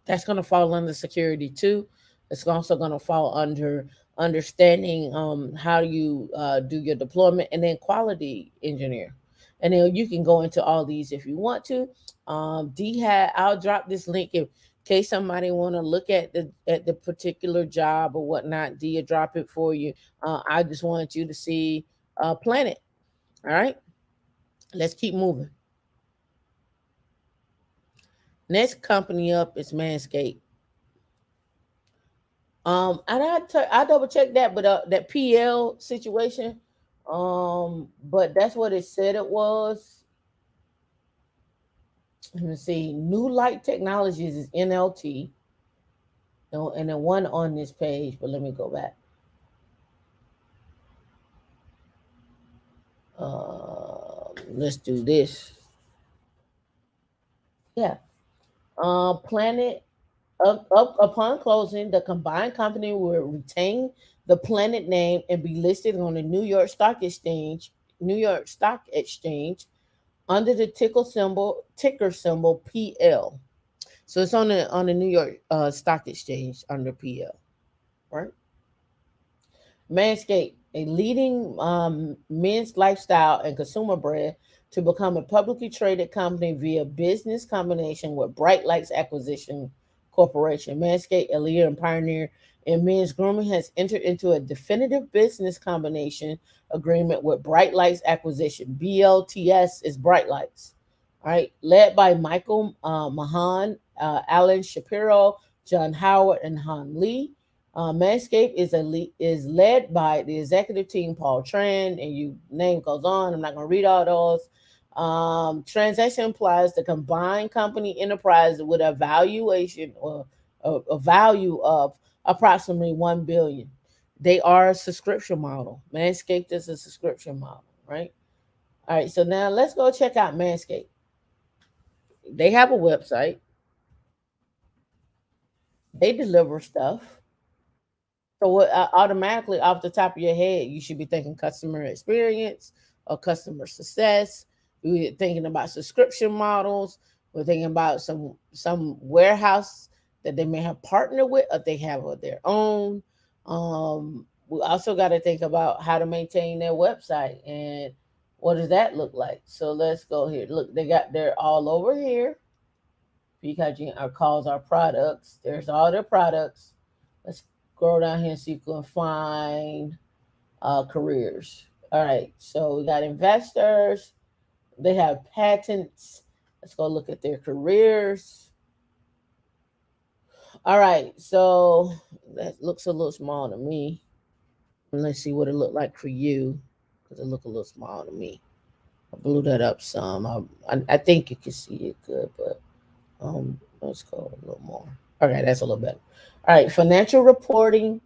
That's going to fall under security too. It's also going to fall under understanding how you do your deployment, and then quality engineer. And then you can go into all these if you want to. D had I'll drop this link in case somebody want to look at the particular job or whatnot. D will drop it for you. I just wanted you to see Planet. All right, let's keep moving. Next company up is Manscaped. And I double checked that, but that PL situation, but that's what it said it was. Let me see. New Light Technologies is NLT. No, and then one on this page, but let me go back. Let's do this. Yeah. Planet up upon closing, the combined company will retain the Planet name and be listed on the New York Stock Exchange under the ticker symbol PL. So it's on the New York Stock Exchange under PL, right? Manscaped, a leading men's lifestyle and consumer brand, to become a publicly traded company via business combination with Bright Lights Acquisition Corporation. Manscaped, a leader and pioneer in men's grooming, has entered into a definitive business combination agreement with Bright Lights Acquisition. BLTS is Bright Lights. All right, led by Michael Mahan, Alan Shapiro, John Howard, and Han Lee. Manscaped is led by the executive team, Paul Tran, and you name goes on. I'm not going to read all those. Transaction implies the combined company enterprise with a valuation or a value of approximately 1 billion. They are a subscription model. Manscaped is a subscription model, right? All right, so now let's go check out Manscaped. They have a website. They deliver stuff. So what automatically off the top of your head, you should be thinking customer experience or customer success. We're thinking about subscription models. We're thinking about some warehouse that they may have partnered with or they have of their own. We also got to think about how to maintain their website and what does that look like. So let's go here. Look, they're all over here. PKG calls our products. There's all their products. Let's scroll down here and see if we can find careers. All right, so we got investors. They have patents. Let's go look at their careers. All right, so that looks a little small to me. Let's see what it looked like for you, because it looked a little small to me. I blew that up some. I think you can see it good, but let's go a little more. Okay, that's a little better. All right, financial reporting,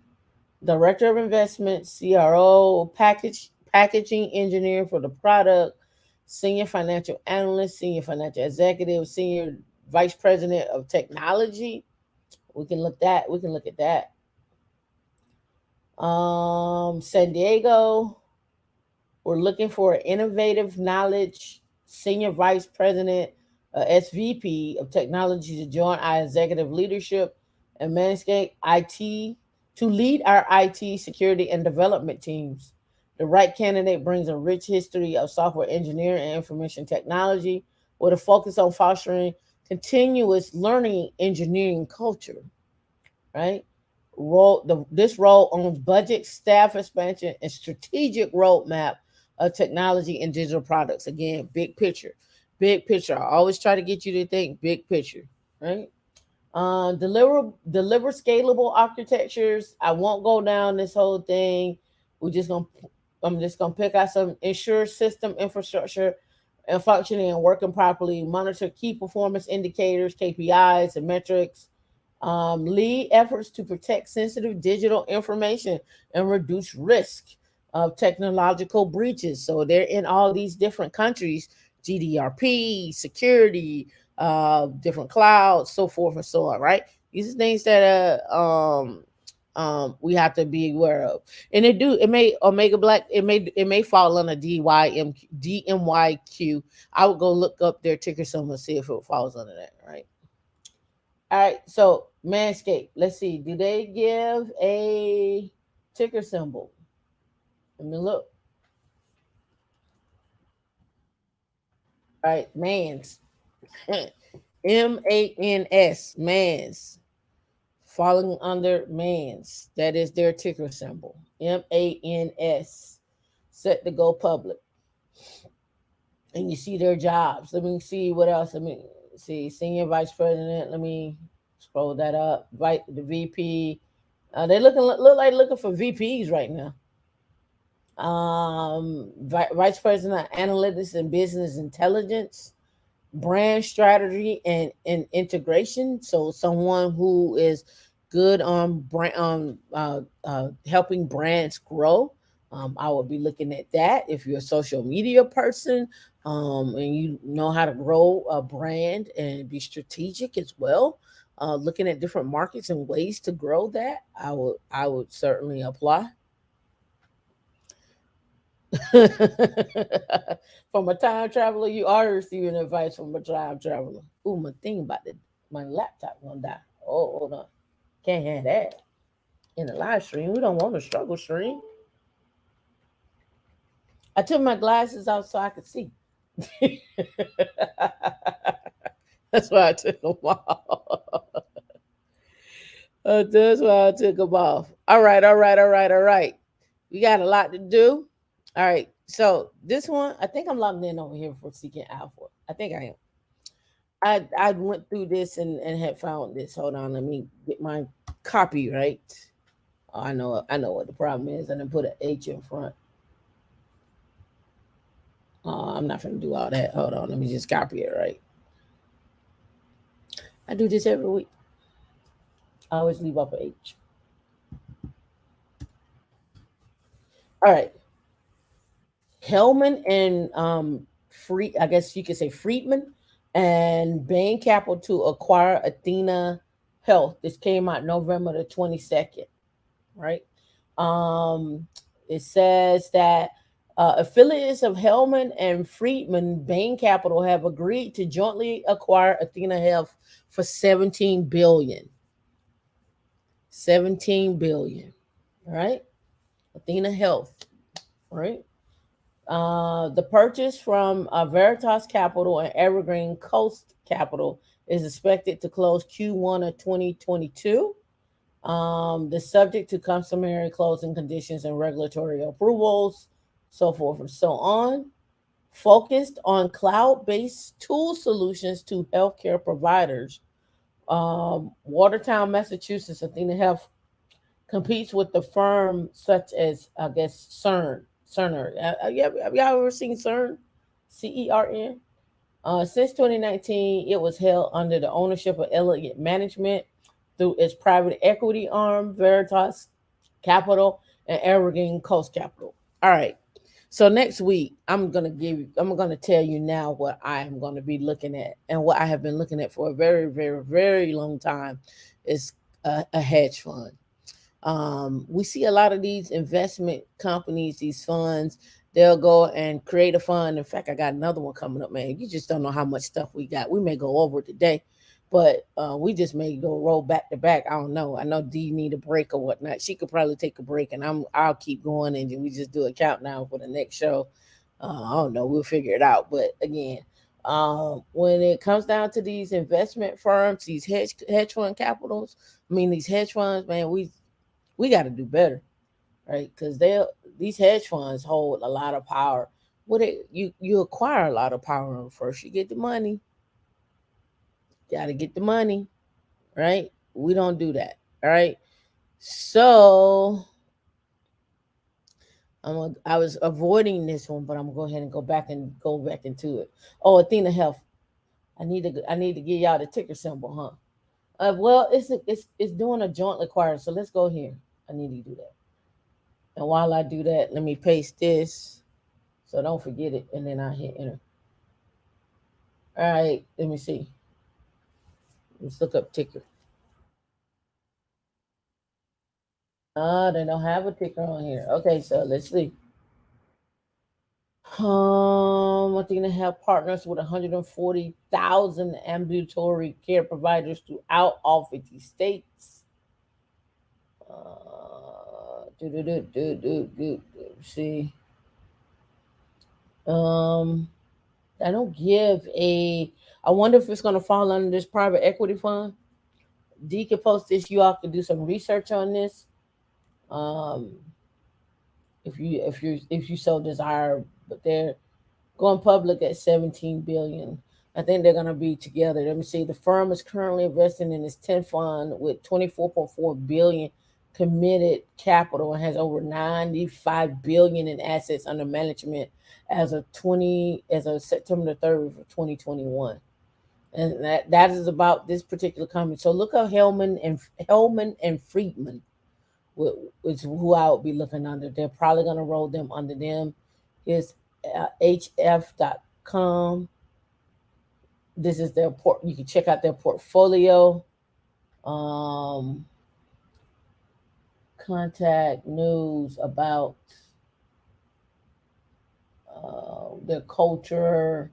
director of investments, CRO, packaging engineer for the product, senior financial analyst, senior financial executive, senior vice president of technology. We can look that. We can look at that. San Diego. We're looking for innovative knowledge, senior vice president, SVP of technology to join our executive leadership and Manscaped IT to lead our IT security and development teams. The right candidate brings a rich history of software engineering and information technology with a focus on fostering continuous learning engineering culture, right? This role owns budget, staff expansion, and strategic roadmap of technology and digital products. Again, big picture, big picture. I always try to get you to think big picture, right? Deliver scalable architectures. I won't go down this whole thing. We're just gonna I'm just gonna pick out some ensure system infrastructure and functioning and working properly. Monitor key performance indicators, KPIs, and metrics. Lead efforts to protect sensitive digital information and reduce risk of technological breaches. So they're in all these different countries, GDRP, security, different clouds, so forth and so on, right? These are things that we have to be aware of. And it may Omega Black, it may fall on a DMYQ. I would go look up their ticker symbol and see if it falls under that, right? All right, so Manscaped. Let's see. Do they give a ticker symbol? Let me look. All right, Mans. MANS. Mans. Falling under Mans. That is their ticker symbol. MANS. Set to go public. And you see their jobs. Let me see what else. Let me see. Senior Vice President. Let me scroll that up. Right, the VP. They look like looking for VPs right now. Vice President of Analytics and Business Intelligence, brand strategy and integration. So someone who is good on brand helping brands grow. I would be looking at that. If you're a social media person, and you know how to grow a brand and be strategic as well, looking at different markets and ways to grow that, I would certainly apply. From a time traveler, you are receiving advice from a time traveler. Ooh, my thing about my laptop gonna die. Oh, hold on. Can't have that in a live stream. We don't want a struggle stream. I took my glasses out so I could see. That's why I took them off. That's why I took them off. All right, all right, all right, all right. We got a lot to do. All right. So this one, I think I'm logged in over here for Seeking Alpha. I think I am. I went through this and had found this. Hold on, let me get my copyright. Oh, I know what the problem is. I didn't put an H in front. I'm not gonna do all that. Hold on, let me just copy it right. I do this every week. I always leave off an H. All right. Hellman and Free, I guess you could say Friedman and Bain Capital to acquire Athena Health. This came out November the 22nd, right? Um, it says that affiliates of Hellman and Friedman, Bain Capital, have agreed to jointly acquire Athena Health for 17 billion. 17 billion, right? Athena Health, right? The purchase from Veritas Capital and Evergreen Coast Capital is expected to close Q1 of 2022. The subject to customary closing conditions and regulatory approvals, so forth and so on. Focused on cloud-based tool solutions to healthcare providers. Watertown, Massachusetts, Athena Health competes with the firm such as I guess CERN. Cerner. Have y'all ever seen CERN? CERN. Since 2019, it was held under the ownership of Elliott Management through its private equity arm, Veritas Capital and Evergreen Coast Capital. All right. So next week, I'm gonna tell you now what I am gonna be looking at, and what I have been looking at for a very, very, very long time is a hedge fund. We see a lot of these investment companies, these funds, they'll go and create a fund. In fact, I got another one coming up, man. You just don't know how much stuff we got. We may go over it today, but we just may go roll back to back. I don't know. I know D need a break or whatnot. She could probably take a break, and I'll keep going, and we just do a countdown for the next show. I don't know. We'll figure it out. But again, when it comes down to these investment firms, these hedge fund capitals, I mean these hedge funds, man, we got to do better, right? Because these hedge funds hold a lot of power. You acquire a lot of power first. You get the money. Got to get the money, right? We don't do that, all right? So I was avoiding this one, but I'm gonna go ahead and go back into it. Oh, Athena Health. I need to give y'all the ticker symbol, huh? Well, it's doing a joint acquire. So let's go here. I need to do that. And while I do that, let me paste this so don't forget it. And then I hit enter. All right, let me see. Let's look up ticker. They don't have a ticker on here. Okay, so let's see. I think they have partners with 140,000 ambulatory care providers throughout all 50 states. See. I don't give a. I wonder if it's going to fall under this private equity fund. D can post this. You all can do some research on this, um, if you so desire. But they're going public at 17 billion. I think they're going to be together. Let me see. The firm is currently investing in its 10th fund with 24.4 billion committed capital and has over 95 billion in assets under management as of September the 3rd of 2021. And that is about this particular company. So look up Hellman and Friedman, which who I would be looking under. They're probably going to roll them under them. Is hf.com. This is their port. You can check out their portfolio. Um, Contact news about their culture,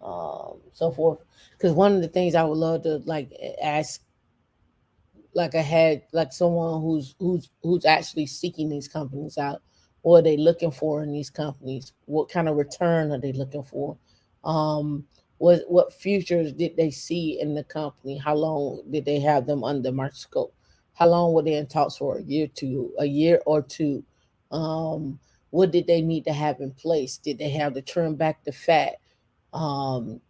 so forth. Because one of the things I would love to like ask, like I had like someone who's actually seeking these companies out. What are they looking for in these companies? What kind of return are they looking for? Um, what futures did they see in the company? How long did they have them under microscope? How long were they in talks for? A year or two? Um, what did they need to have in place? Did they have to trim back the fat? Um,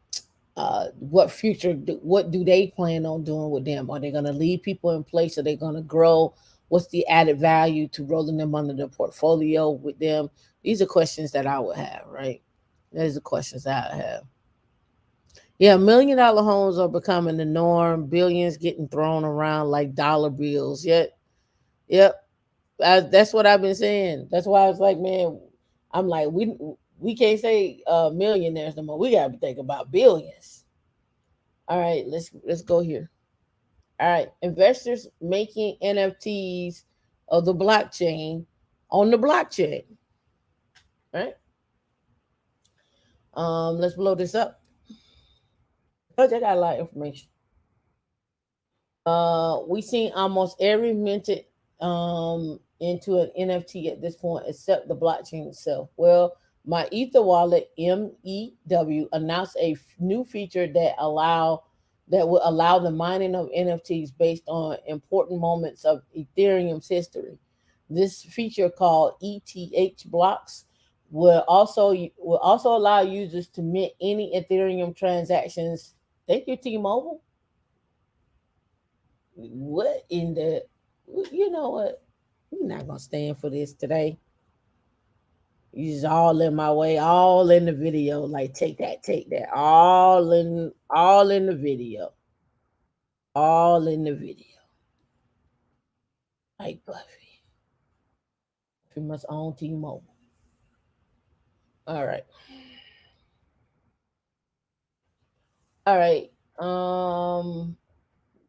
what do they plan on doing with them? Are they going to leave people in place? Are they going to grow? What's the added value to rolling them under the portfolio with them? These are questions that I would have, right? These are questions that I have. Yeah, $1 million homes are becoming the norm. Billions getting thrown around like dollar bills. Yep. That's what I've been saying. That's why I was like, man, I'm like, we can't say millionaires no more. We got to think about billions. All right, let's go here. All right, investors making NFTs of the blockchain on the blockchain. All right. Let's blow this up. I got a lot of information. We seen almost every minted into an NFT at this point except the blockchain itself. Well, my Ether wallet MEW announced a new feature that will allow the mining of NFTs based on important moments of Ethereum's history. This feature called ETH blocks will also allow users to mint any Ethereum transactions. Thank you, T-Mobile. What in the, you know what? You're not gonna stand for this today. You just all in my way, all in the video. Like take that, all in the video, all in the video. Like Buffy, you must own T-Mobile. All right, all right.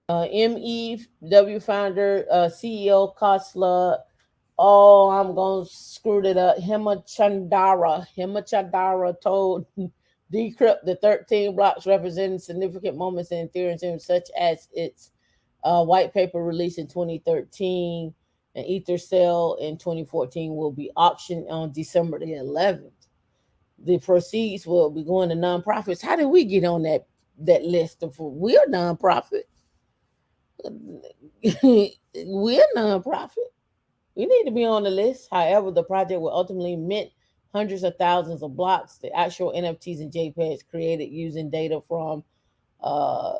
MEW founder, CEO Kosla. Oh, I'm gonna screw it up. Hemachandara told Decrypt the 13 blocks representing significant moments in Ethereum, such as its white paper released in 2013 and Ether sale in 2014 will be auctioned on December the 11th. The proceeds will be going to nonprofits. How did we get on that list? We're nonprofit. We're nonprofit. We need to be on the list. However, the project will ultimately mint hundreds of thousands of blocks, the actual NFTs and JPEGs created using data uh,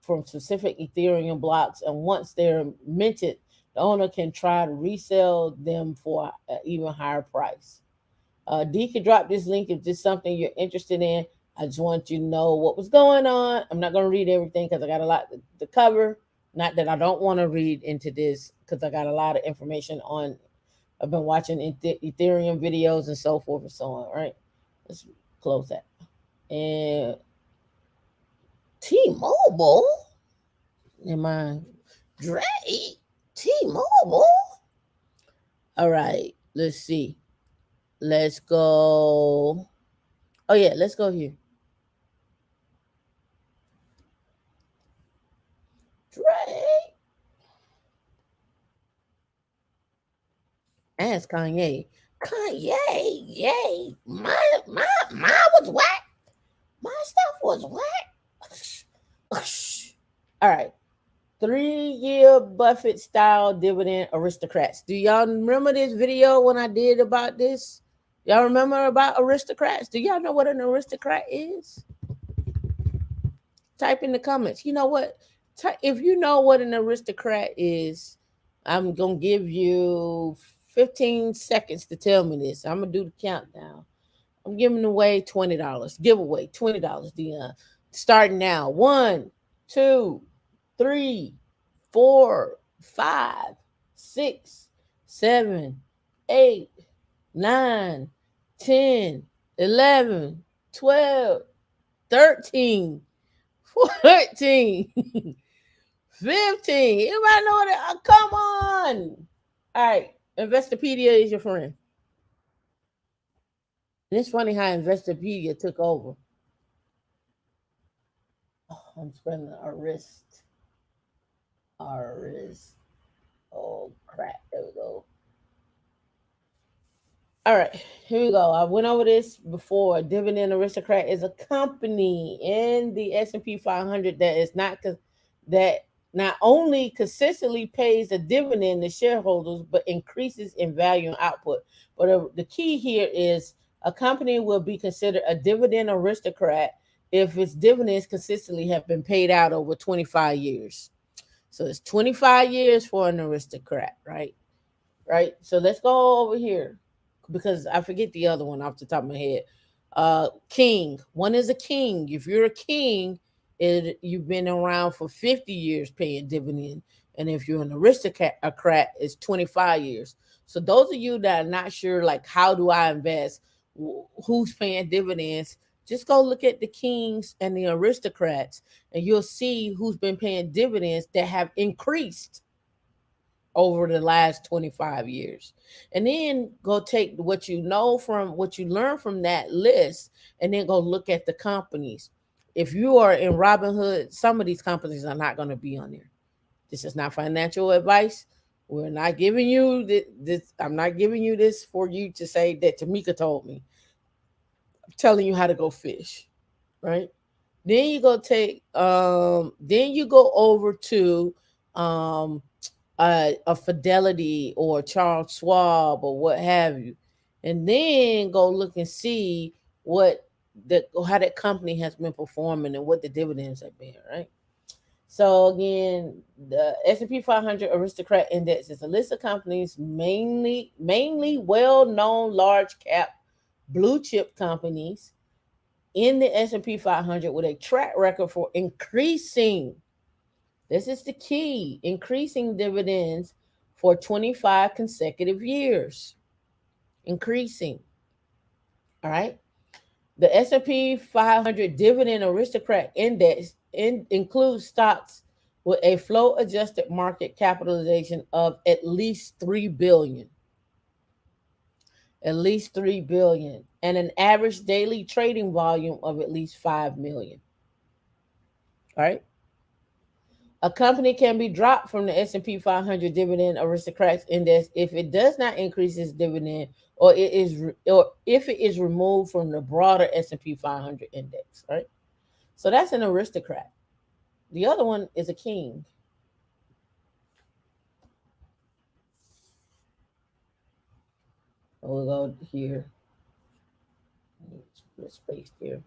from specific Ethereum blocks. And once they're minted, the owner can try to resell them for an even higher price. D can drop this link if this is something you're interested in. I just want you to know what was going on. I'm not going to read everything because I got a lot to cover. Not that I don't want to read into this because I got a lot of information on. I've been watching Ethereum videos and so forth and so on. All right, let's close that. And T-Mobile, am I Drake? T-Mobile. All right, let's see. Let's go. Oh yeah, let's go here. Drake. Ask Kanye. Kanye, yay. My was whack. My stuff was whack. All right. 3-year Buffett style dividend aristocrats. Do y'all remember this video when I did about this? Y'all remember about aristocrats? Do y'all know what an aristocrat is? Type in the comments. You know what? If you know what an aristocrat is, I'm gonna give you 15 seconds to tell me this. I'm gonna do the countdown. I'm giving away $20. Giveaway $20, Dion. Starting now. 1, 2, 3, 4, 5, 6, 7, 8, 9, 10, 11, 12, 13, 14, 15. Anybody know that? Oh, come on. All right. Investopedia is your friend. And it's funny how Investopedia took over. Oh, I'm spelling Arist. Arist. Oh, crap. There we go. All right, here we go. I went over this before. Dividend Aristocrat is a company in the S&P 500 that is not that not only consistently pays a dividend to shareholders, but increases in value and output. But the key here is a company will be considered a dividend aristocrat if its dividends consistently have been paid out over 25 years. So it's 25 years for an aristocrat, right? Right. So let's go over here because I forget the other one off the top of my head. King. One is a king. If you're a king, you've been around for 50 years paying dividend. And if you're an aristocrat, it's 25 years. So those of you that are not sure, like, how do I invest? Who's paying dividends? Just go look at the kings and the aristocrats, and you'll see who's been paying dividends that have increased over the last 25 years. And then go take what you know from what you learn from that list and then go look at the companies. If you are in Robinhood, some of these companies are not going to be on there. This is not financial advice. We're not giving you this. I'm not giving you this for you to say that Tameika told me. I'm telling you how to go fish, right? Then you go take then you go over to um a Fidelity or Charles Schwab or what have you, and then go look and see what the how that company has been performing and what the dividends have been, right? So again, the S&P 500 Aristocrat Index is a list of companies mainly well-known large cap blue chip companies in the S&P 500 with a track record for increasing, this is the key, increasing dividends for 25 consecutive years. Increasing. All right. The S&P 500 Dividend Aristocrat Index includes stocks with a flow adjusted market capitalization of at least 3 billion. At least 3 billion and an average daily trading volume of at least 5 million. All right. A company can be dropped from the S&P 500 Dividend Aristocrats Index if it does not increase its dividend, or if it is removed from the broader S&P 500 index. Right. So that's an aristocrat. The other one is a king. We'll go here. Put a space here.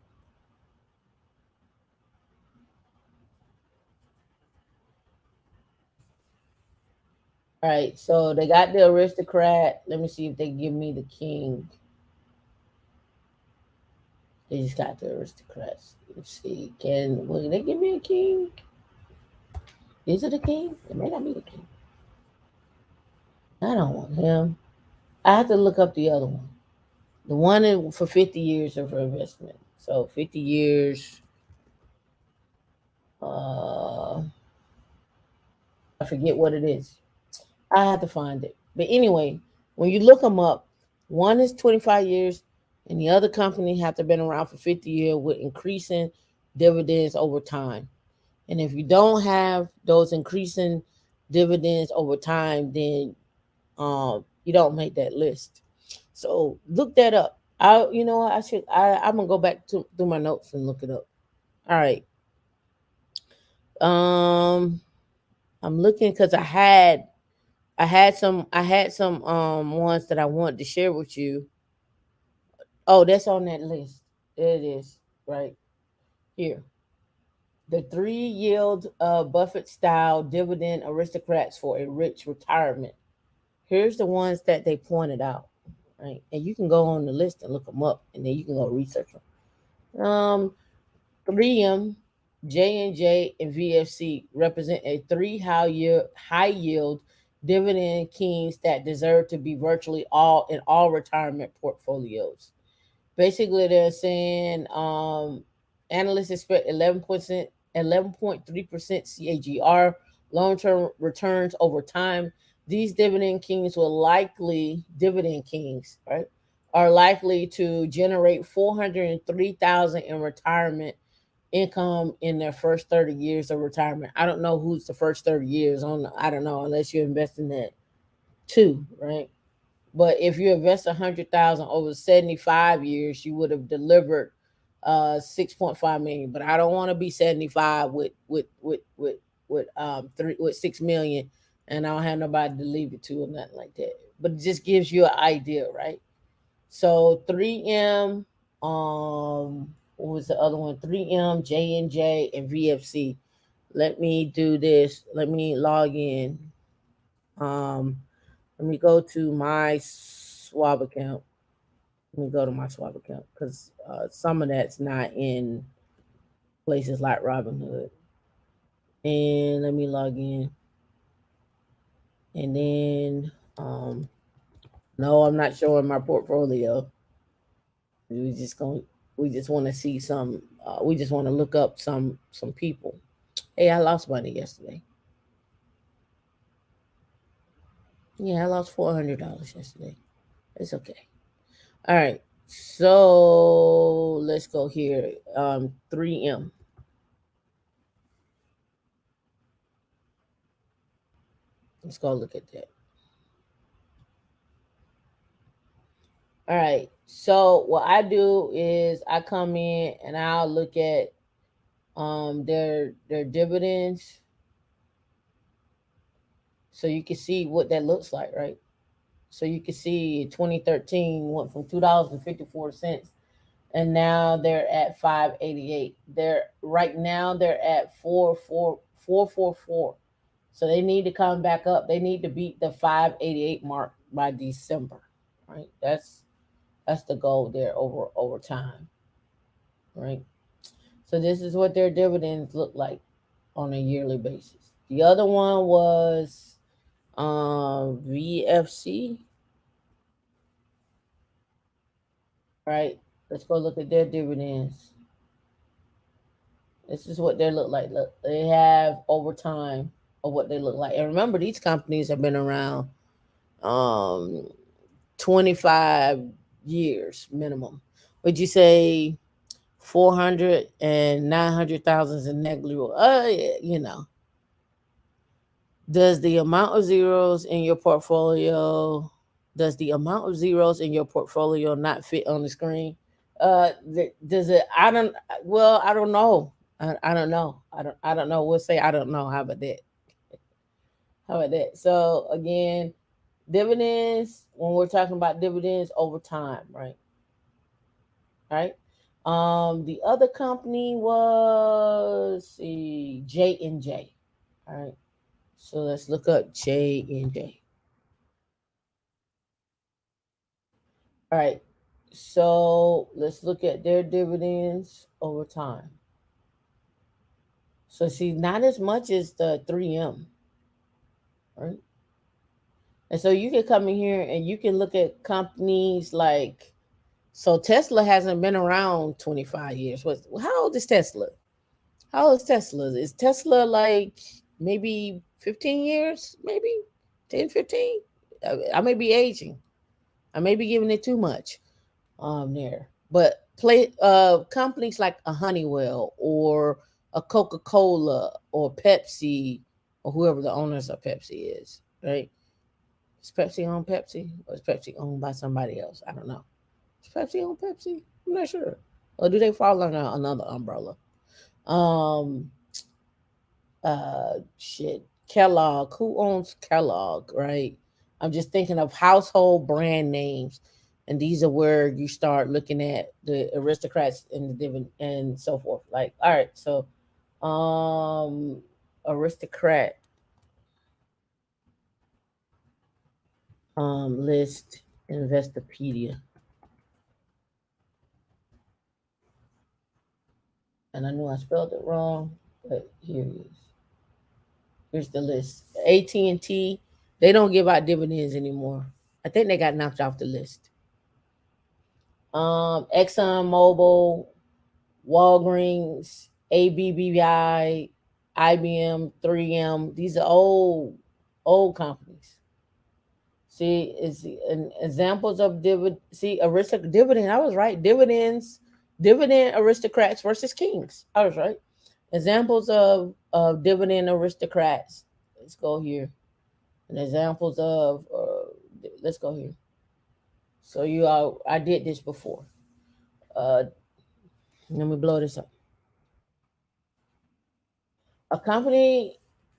All right. So they got the aristocrat. Let me see if they give me the king. They just got the aristocrats. Let's see. Will they give me a king? Is it a king? It may not be the king. I don't want him. I have to look up the other one. The one for 50 years of investment. So 50 years. Uh, I forget what it is. I have to find it. But anyway, when you look them up, one is 25 years, and the other company have to been around for 50 years with increasing dividends over time. And if you don't have those increasing dividends over time, then you don't make that list. So look that up. I'm gonna go back to through my notes and look it up. All right. Um, I'm looking because I had some ones that I wanted to share with you. Oh, that's on that list. There it is, right here. The three yield Buffett style dividend aristocrats for a rich retirement. Here's the ones that they pointed out, right? And you can go on the list and look them up, and then you can go research them. 3M, J&J, and VFC represent a three high yield dividend kings that deserve to be virtually all in all retirement portfolios. Basically, they're saying analysts expect 11.3% CAGR long-term returns over time. These dividend kings, right, are likely to generate 403,000 in retirement income in their first 30 years of retirement. I don't know who's the first 30 years on. I don't know unless you invest in that too, right? But if you invest 100,000 over 75 years, you would have delivered 6.5 million. But I don't want to be 75 with 6 million, and I don't have nobody to leave it to or nothing like that. But it just gives you an idea, right? So 3M, what was the other one? 3M, J&J, and VFC. Let me do this. Let me log in. Um, Let me go to my swab account. Let me go to my swab account because some of that's not in places like Robinhood. And let me log in. And then, no, I'm not showing my portfolio. We just going we just want to see some. We just want to look up some people. Hey, I lost money yesterday. Yeah, I lost $400 yesterday. It's okay. All right. So let's go here. 3M. Let's go look at that. All right. So what I do is I come in and I'll look at their dividends, so you can see what that looks like, right? So you can see 2013 went from $2.54, and now they're at 5.88. They're right now they're at 4.44. So they need to come back up. They need to beat the 5.88 mark by December, right? That's the goal there over time, right? So this is what their dividends look like on a yearly basis. The other one was VFC, right? Let's go look at their dividends. This is what they look like. Look, they have over time of what they look like. And remember, these companies have been around um 25 years minimum. Would you say 400 and 900,000 is a negligible? Does the amount of zeros in your portfolio does the amount of zeros in your portfolio not fit on the screen? Does it? I don't. Well, I don't know. I don't know. I don't know. We'll say I don't know. How about that? How about that? So again, dividends. When we're talking about dividends over time, right? Right. The other company was the J&J. All right. So let's look up J&J. All right. So let's look at their dividends over time. So see, not as much as the 3M, right? And so you can come in here and you can look at companies like, so Tesla hasn't been around 25 years. How old is Tesla? How old is Tesla? Is Tesla like maybe 15 years? Maybe 10, 15? I may be aging. I may be giving it too much there. But companies like a Honeywell or a Coca-Cola or Pepsi or whoever the owners of Pepsi is, right? Is Pepsi owned Pepsi or is Pepsi owned by somebody else? I don't know. Is Pepsi owned Pepsi? I'm not sure. Or do they fall under another umbrella? Um, shit. Kellogg. Who owns Kellogg, right? I'm just thinking of household brand names. And these are where you start looking at the aristocrats and the dividend and so forth. Like, all right, so Aristocrat list Investopedia. And I know I spelled it wrong, but here it is. Here's the list. AT&T, they don't give out dividends anymore. I think they got knocked off the list. Exxon Mobil, Walgreens, ABBI, IBM, 3M. These are old companies. See, it's examples of dividend. See, dividend. I was right. Dividend aristocrats versus kings. I was right. Examples of dividend aristocrats. Let's go here. And examples of let's go here. So you all, I did this before. Uh, Let me blow this up. A company,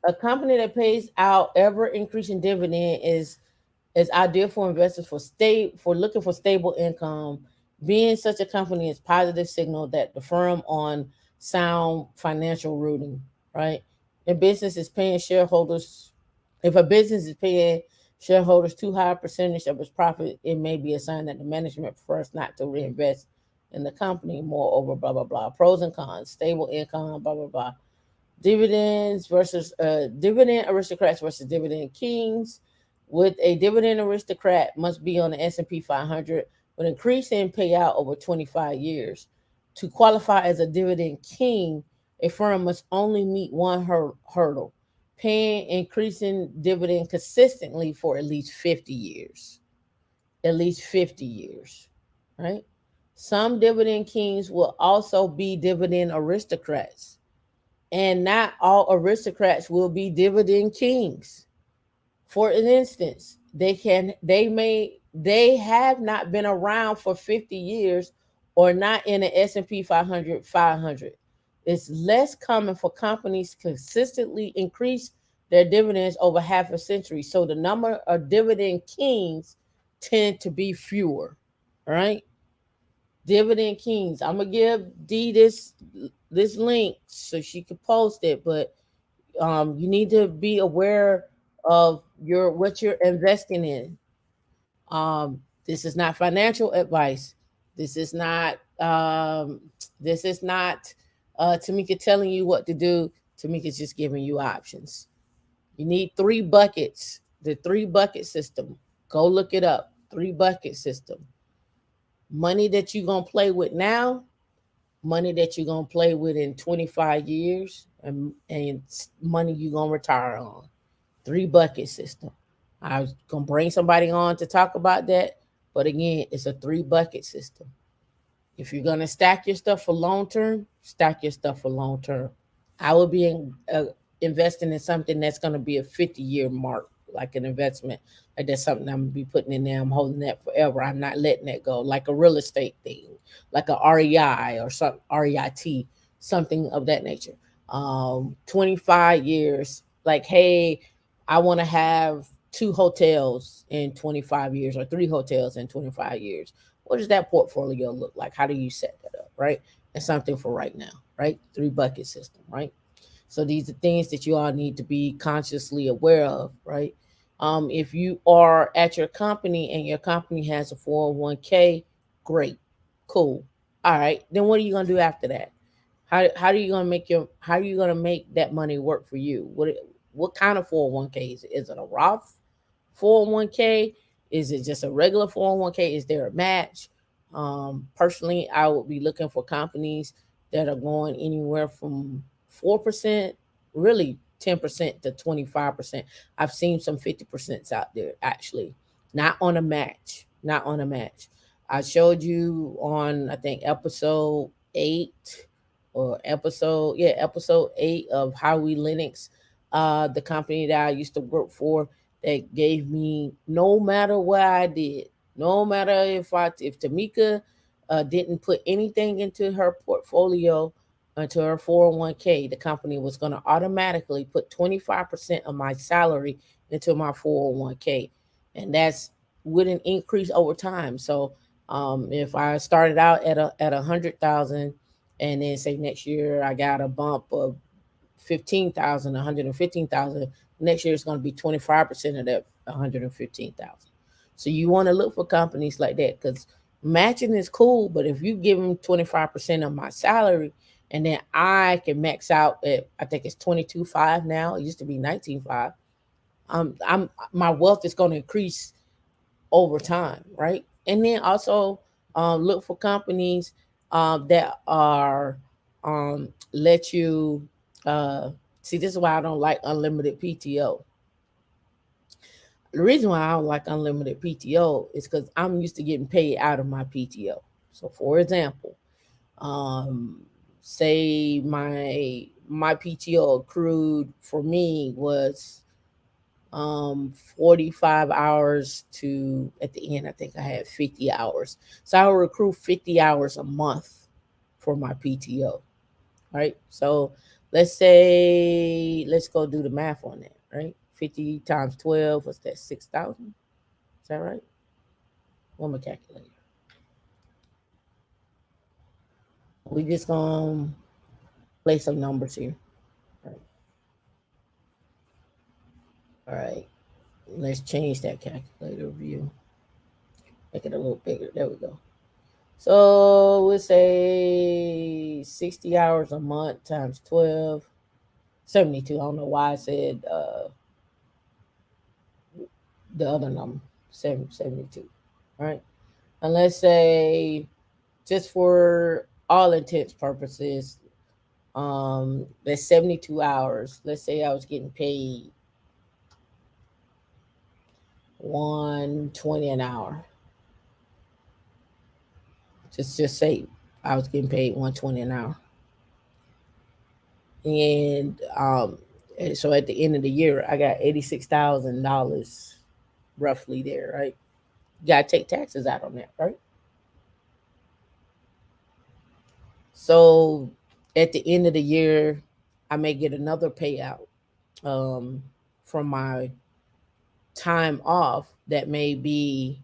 a company that pays out ever increasing dividend is ideal for investors for looking for stable income. Being such a company is positive signal that the firm on sound financial rooting, right? A business is paying shareholders. If a business is paying shareholders too high a percentage of its profit, it may be a sign that the management prefers not to reinvest in the company. Moreover, blah blah blah. Pros and cons: stable income, blah blah blah. Dividend aristocrats versus dividend kings. With a dividend aristocrat must be on the S&P 500 with increasing payout over 25 years. To qualify as a dividend king, a firm must only meet one hurdle: paying increasing dividend consistently for at least 50 years. At least 50 years, right? Some dividend kings will also be dividend aristocrats, and not all aristocrats will be dividend kings. For instance, they have not been around for 50 years or not in the S&P 500. It's less common for companies to consistently increase their dividends over half a century. So the number of dividend kings tend to be fewer, right? Dividend kings. I'm gonna give D this link so she can post it, but you need to be aware of what you're investing in. This is not financial advice. This is not this is not Tameika telling you what to do. Tamika's just giving you options. You need three buckets. The three bucket system. Go look it up. Three bucket system. Money that you're gonna play with now, money that you're gonna play with in 25 years, and money you're gonna retire on. Three bucket system. I was gonna bring somebody on to talk about that, but again, it's a three bucket system. If you're gonna stack your stuff for long term, stack your stuff for long term. I would be investing in something that's going to be a 50-year mark, like an investment. Like that's something I'm going to be putting in there. I'm holding that forever. I'm not letting that go. Like a real estate thing, like a REI or some REIT, something of that nature. 25 years. Like, hey, I want to have two hotels in 25 years or three hotels in 25 years. What does that portfolio look like? How do you set that up, right? And something for right now, right? Three bucket system, right? So these are things that you all need to be consciously aware of, right? If you are at your company and your company has a 401k, great, cool. All right, then what are you gonna do after that? How are you gonna how are you gonna make that money work for you? What kind of 401k is it? Is it a Roth 401k? Is it just a regular 401k? Is there a match? Personally, I would be looking for companies that are going anywhere from 4%, really 10% to 25%. I've seen some 50% out there actually, not on a match, not on a match. I showed you on, I think, episode 8 or episode 8 of How We Linux, the company that I used to work for, that gave me, no matter what I did, no matter if Tameika didn't put anything into her portfolio, into her 401k, the company was going to automatically put 25% of my salary into my 401k, and that's with an increase over time. So if I started out at 100,000, and then say next year I got a bump of 15,000, 115,000. Next year it's going to be 25% of that 115,000. So you want to look for companies like that, because matching is cool, but if you give them 25% of my salary, and then I can max out at, I think it's 22.5 now. It used to be 19.5. I'm my wealth is going to increase over time, right? And then also look for companies that are let you uh, see. This is why I don't like unlimited PTO. The reason why I don't like unlimited PTO is because I'm used to getting paid out of my PTO. So, for example, um, say my PTO accrued for me was 45 hours to, at the end I think I had 50 hours, so I will accrue 50 hours a month for my PTO, right? So let's go do the math on that, right? 50 times 12, what's that, 6,000? Is that right? One more calculator. We just gonna play some numbers here. All right, let's change that calculator view, make it a little bigger. There we go. So we'll say 60 hours a month times 12, 72. I don't know why I said the other number, 72. All right. And let's say, just for all intents purposes, that's 72 hours. Let's say I was getting paid 120 an hour. Just say I was getting paid 120 an hour. And so at the end of the year, I got $86,000 roughly there, right? You gotta take taxes out on that, right? So at the end of the year, I may get another payout um, from my time off that may be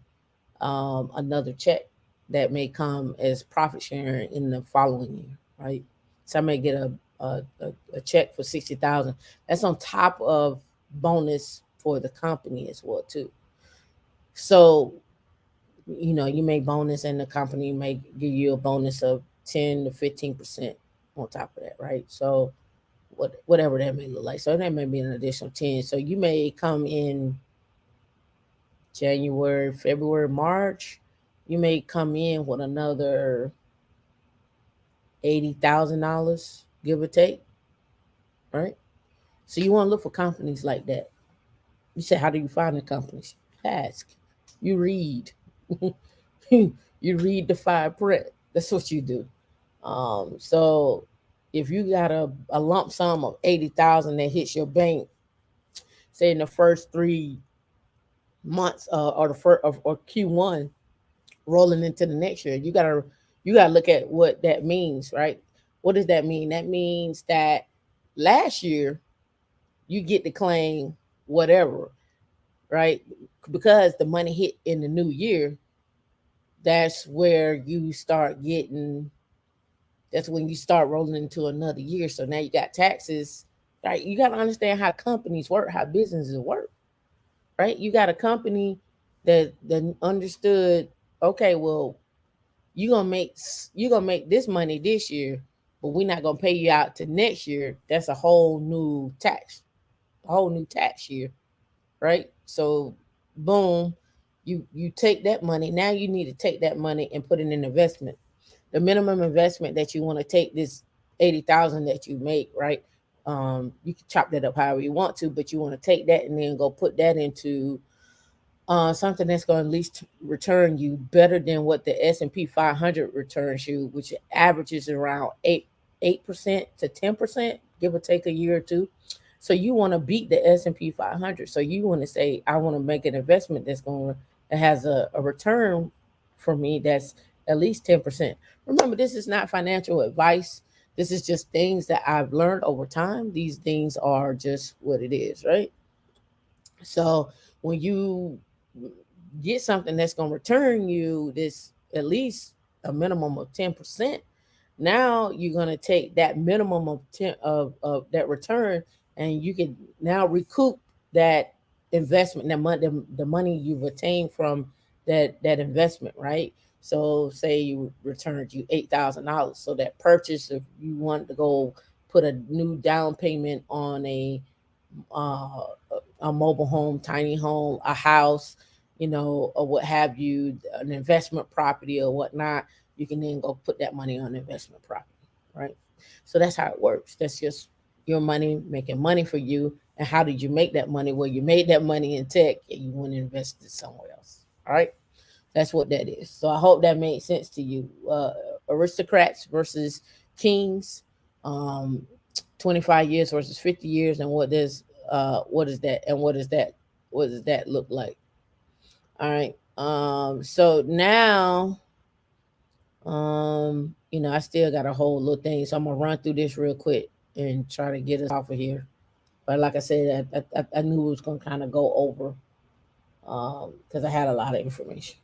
another check that may come as profit sharing in the following year, right? So I may get a check for 60,000. That's on top of bonus for the company as well too. So you make bonus, and the company may give you a bonus of 10 to 15% on top of that, right? So whatever that may look like. So that may be an additional 10. So you may come in January, February, March. You may come in with another $80,000, give or take, right? So you want to look for companies like that. You say, how do you find the companies? Ask. You read. You read the fine print. That's what you do. So if you got a lump sum of 80,000 that hits your bank, say in the first 3 months or the first or Q1 rolling into the next year, you gotta look at what that means, right? What does that mean? That means that last year you get to claim whatever, right? Because the money hit in the new year, that's where you start getting that's when you start rolling into another year. So now you got taxes, right? You got to understand how companies work, how businesses work, right? You got a company that understood, okay, well, you're gonna make this money this year, but we're not gonna pay you out to next year. That's a whole new tax year, right? So, boom, you take that money. Now you need to take that money and put it in investment. The minimum investment that you want to take, this 80,000 that you make, right? You can chop that up however you want to, but you want to take that and then go put that into something that's going to at least return you better than what the S&P 500 returns you, which averages around 8% to 10%, give or take a year or two. So you want to beat the S&P 500. So you want to say, I want to make an investment that has a return for me that's at least 10%. Remember, this is not financial advice. This is just things that I've learned over time. These things are just what it is, right? So when you get something that's going to return you this at least a minimum of 10%, Now you're gonna take that minimum of of that return, and you can now recoup that investment, the money you've attained from that investment, right? So say you returned you $8,000. So that purchase, if you want to go put a new down payment on uh, a mobile home, tiny home, a house, or what have you, an investment property or whatnot, you can then go put that money on investment property, right? So that's how it works. That's just your money making money for you. And how did you make that money? Well, you made that money in tech and you went and invested somewhere else. All right. That's what that is. So I hope that made sense to you. Aristocrats versus kings, um, 25 years versus 50 years, and what is that, and what does that look like? All right. So now, I still got a whole little thing, so I'm gonna run through this real quick and try to get us off of here. But like I said, I knew it was gonna kind of go over, because I had a lot of information.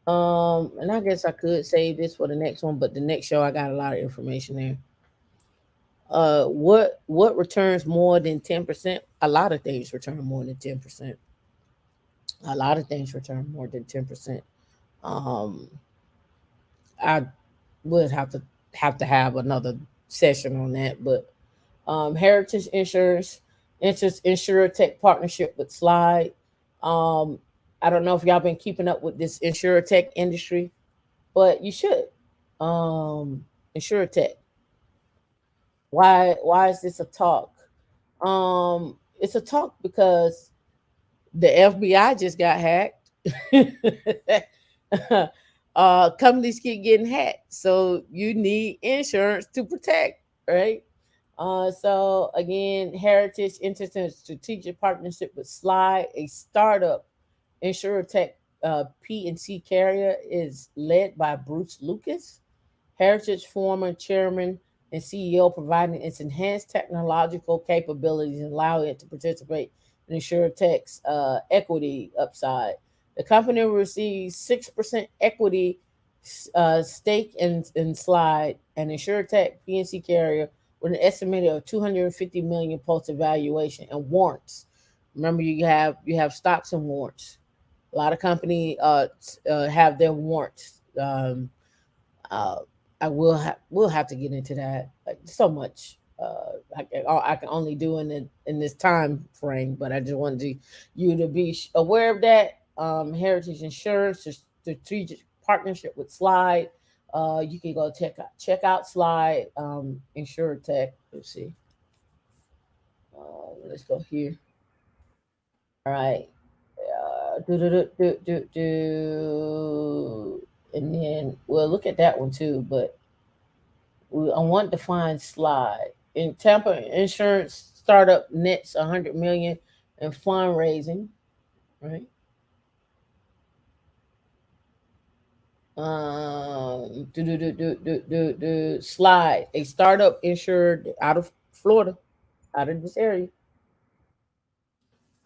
And I guess I could save this for the next one, but the next show I got a lot of information there. What returns more than 10%? A lot of things return more than 10%. A lot of things return more than 10%. Um, I would have to have another session on that, but Heritage Insurance, Interest Insurer Tech partnership with Slide. Um, I don't know if y'all been keeping up with this insurer tech industry, but you should. Um, Insure tech. Why is this a talk? It's a talk because the FBI just got hacked. Companies keep getting hacked, so you need insurance to protect, right? So again, Heritage enters in a strategic partnership with Slide, a startup insurtech P&C carrier, is led by Bruce Lucas, Heritage former chairman and CEO, providing its enhanced technological capabilities and allowing it to participate in InsurTech's equity upside. The company will receive 6% equity stake in Slide, an InsurTech PNC carrier with an estimated of 250 million posted valuation, and warrants. Remember, you have stocks and warrants. A lot of company have their warrants. Uh, I will have to get into that. Like, so much I can only do in this time frame, but I just wanted you to be aware of that. Heritage Insurance, a strategic partnership with Slide. You can go check out Slide, Insure Tech. Let's see. Let's go here. All right. Do do do do do do, and then we'll look at that one too. But I want to find Slide. In Tampa, insurance startup nets 100 million in fundraising, right? Slide, a startup insured out of Florida, out of this area.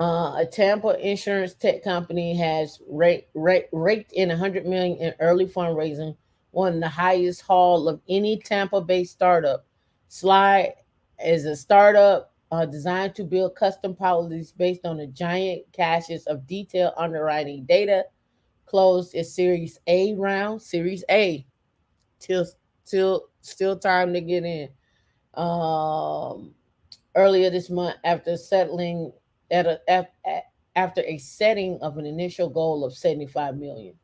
A Tampa insurance tech company has raked in 100 million in early fundraising, one of the highest haul of any Tampa-based startup. Slide is a startup designed to build custom policies based on the giant caches of detailed underwriting data. Closed its Series A round, Series A, till still time to get in. Um, Earlier this month, at a, af- after a setting of an initial goal of 75 million.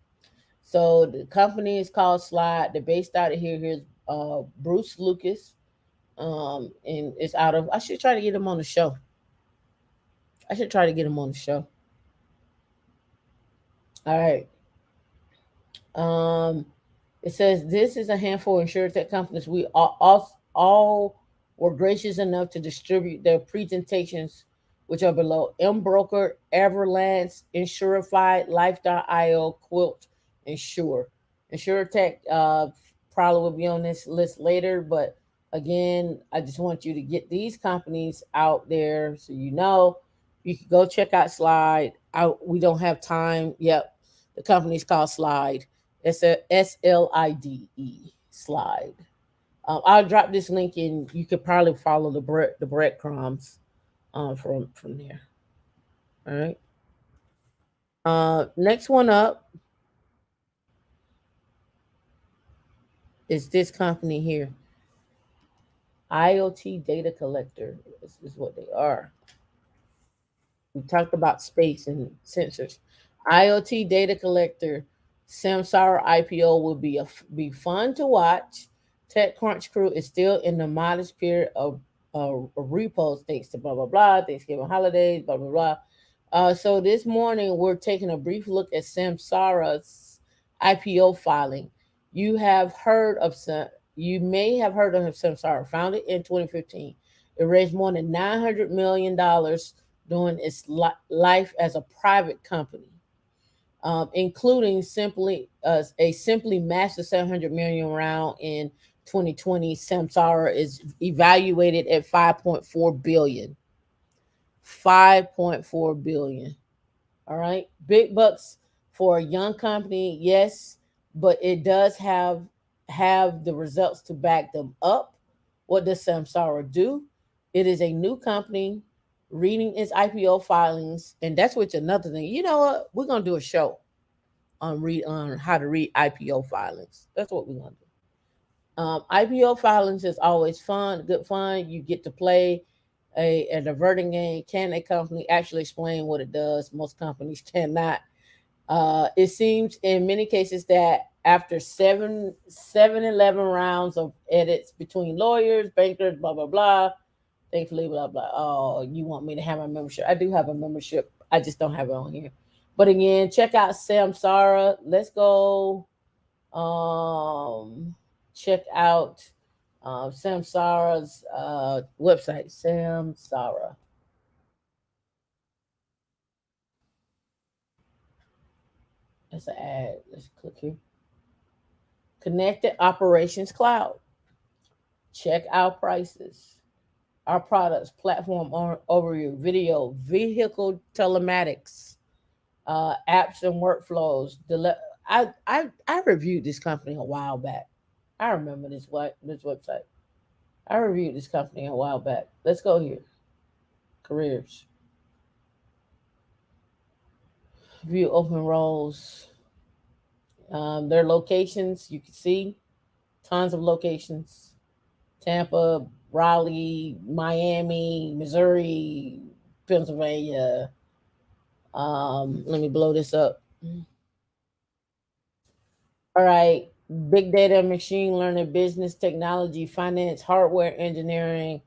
So the company is called Slide. They're based out of here. Here's Bruce Lucas, and it's out of. I should try to get him on the show. I should try to get him on the show. All right. Um, It says this is a handful of insurtech companies. We all were gracious enough to distribute their presentations, which are below: Mbroker, Everlance, Insurify, Life.io, Quilt, Insure. Insurtech probably will be on this list later, but again, I just want you to get these companies out there so you know. You can go check out Slide. We don't have time. Yep, the company's called Slide. It's a SLIDE. slide. I'll drop this link in. You could probably follow the breadcrumbs from there. All right. Next one up is this company here, IoT data collector. This is what they are. We talked about space and sensors. IoT data collector, Samsara IPO will be fun to watch. TechCrunch crew is still in the modest period of repos thanks to blah blah blah, Thanksgiving holidays, blah blah blah. So this morning we're taking a brief look at Samsara's IPO filing. You have heard of some. You may have heard of Samsara, founded in 2015. It raised more than $900 million during its life as a private company, including a simply massive 700 million round in 2020. Samsara is evaluated at 5.4 billion. 5.4 billion. All right, big bucks for a young company, yes, but it does have the results to back them up. What does Samsara do? It is a new company reading its IPO filings, and that's what's another thing. You know what? We're gonna do a show on how to read IPO filings. That's what we're gonna do. IPO filings is always fun, good fun. You get to play a diverting game. Can a company actually explain what it does? Most companies cannot. It seems in many cases that after 11 rounds of edits between lawyers, bankers, blah blah blah, thankfully, blah blah. Oh, you want me to have a membership? I do have a membership. I just don't have it on here. But again, check out Samsara. Let's go. Check out Samsara's website. Samsara. That's an ad. Let's click here. Connected Operations Cloud. Check our prices. Our products, platform overview, video, vehicle telematics, apps and workflows. I reviewed this company a while back. I remember this website. I reviewed this company a while back. Let's go here. Careers. View open roles. Their locations, you can see tons of locations. Tampa, Raleigh, Miami, Missouri, Pennsylvania. Let me blow this up. All right. Big data, machine learning, business technology, finance, hardware engineering,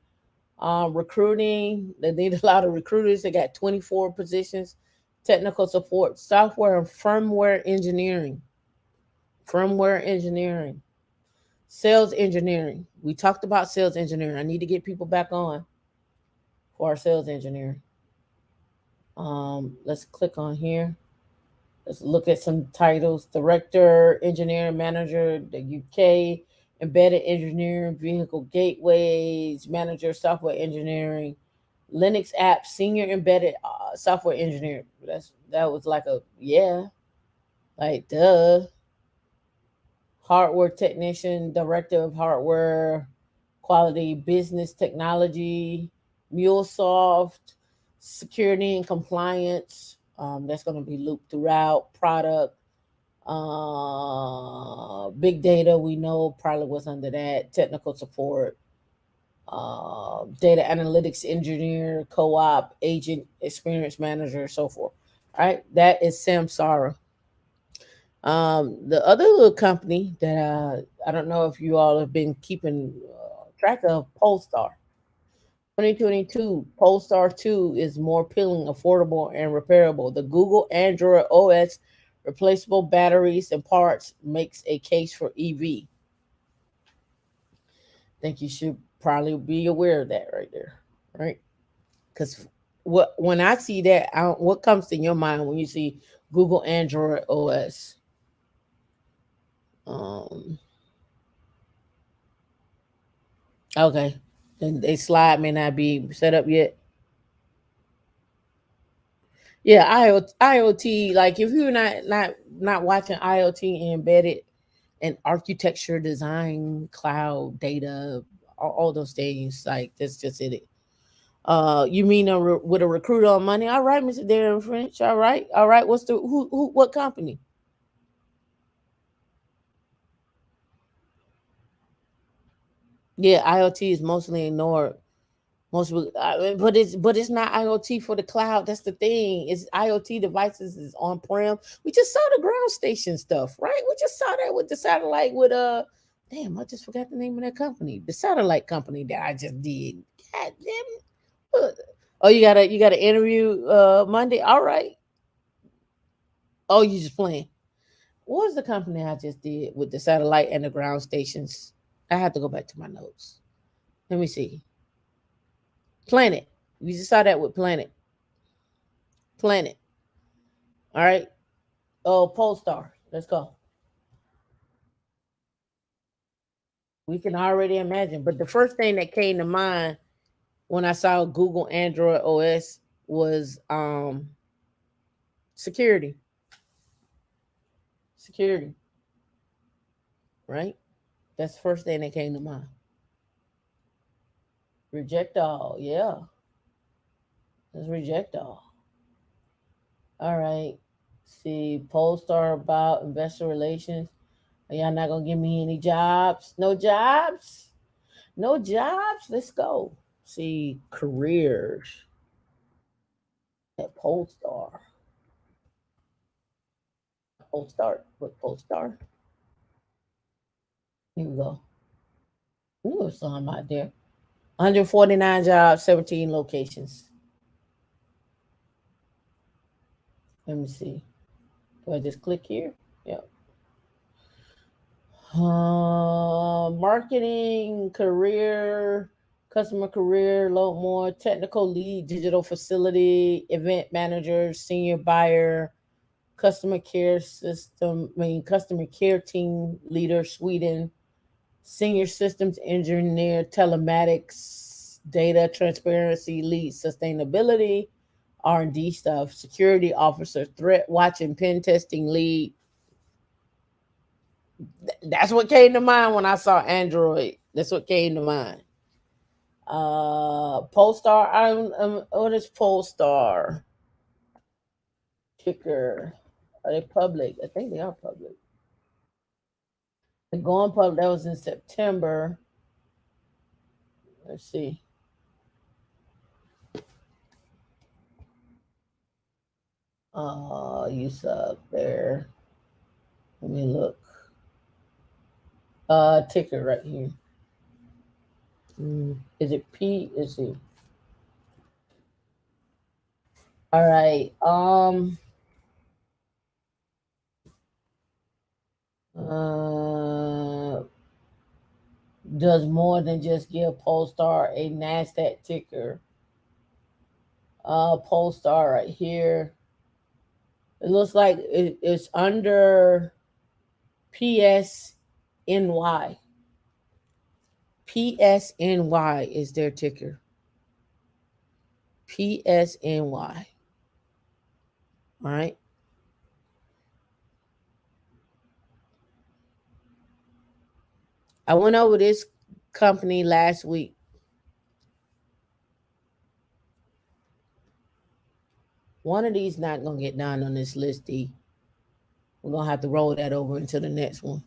recruiting. They need a lot of recruiters. They got 24 positions. Technical support, software and firmware engineering. Firmware engineering. Sales engineering. We talked about sales engineering. I need to get people back on for our sales engineering. Let's click on here. Let's look at some titles. Director, engineer, manager, the UK, embedded engineering, vehicle gateways, manager, software engineering, Linux app, senior embedded software engineer. That was like a yeah, like duh. Hardware technician, director of hardware quality, business technology, MuleSoft, security and compliance. That's going to be looped throughout. Product, big data. We know probably was under that. Technical support, data analytics engineer, co-op, agent, experience manager, so forth. All right, that is Samsara. The other little company that I don't know if you all have been keeping track of, Polestar. 2022, Polestar 2 is more appealing, affordable, and repairable. The Google Android OS replaceable batteries and parts makes a case for EV. Think you should probably be aware of that right there, right? Because when I see that, what comes to your mind when you see Google Android OS? Um, okay, and they slide may not be set up yet. Yeah, IoT. Like if you're not watching IoT embedded, and architecture, design, cloud, data, all those things. Like that's just it. You mean with a recruiter on money? All right, Mr. Darren French. All right, all right. What's the what company? Yeah, IoT is mostly ignored. But it's not IoT for the cloud. That's the thing. It's IoT devices is on prem. We just saw the ground station stuff, right? We just saw that with the satellite with damn, I just forgot the name of that company. The satellite company that I just did. God damn it. Oh, you got an interview Monday. All right. Oh, you just playing. What was the company I just did with the satellite and the ground stations? I have to go back to my notes. Let me see. Planet. We just saw that with Planet. Planet. All right. Oh, Polestar. Let's go. We can already imagine. But the first thing that came to mind when I saw Google Android OS was security. Security. Right? That's the first thing that came to mind. Reject all. Yeah. Let's reject all. All right. See, Polestar about investor relations. Are y'all not gonna give me any jobs? No jobs? No jobs? Let's go. See, careers at Polestar. Polestar. What Polestar? Here we go. Ooh, there's some out there. 149 jobs, 17 locations. Let me see. Do I just click here? Yeah. Marketing, career, customer career, load more, technical lead, digital facility, event manager, senior buyer, customer care system, customer care team leader, Sweden, senior systems engineer, telematics, data transparency lead, sustainability, R&D stuff, security officer, threat watching, pen testing lead. That's what came to mind when I saw Android. That's what came to mind. Polestar. What is Polestar? Ticker. Are they public? I think they are public. They're going public. That was in September. Let's see. You suck there. Let me look. Ticker right here. Is it P? Let's see. All right. Uh, does more than just give Polestar a Nasdaq ticker. Polestar right here. It looks like it's under PSNY. PSNY is their ticker. PSNY. All right. I went over this company last week. One of these not gonna get done on this list, D. We're gonna have to roll that over into the next one.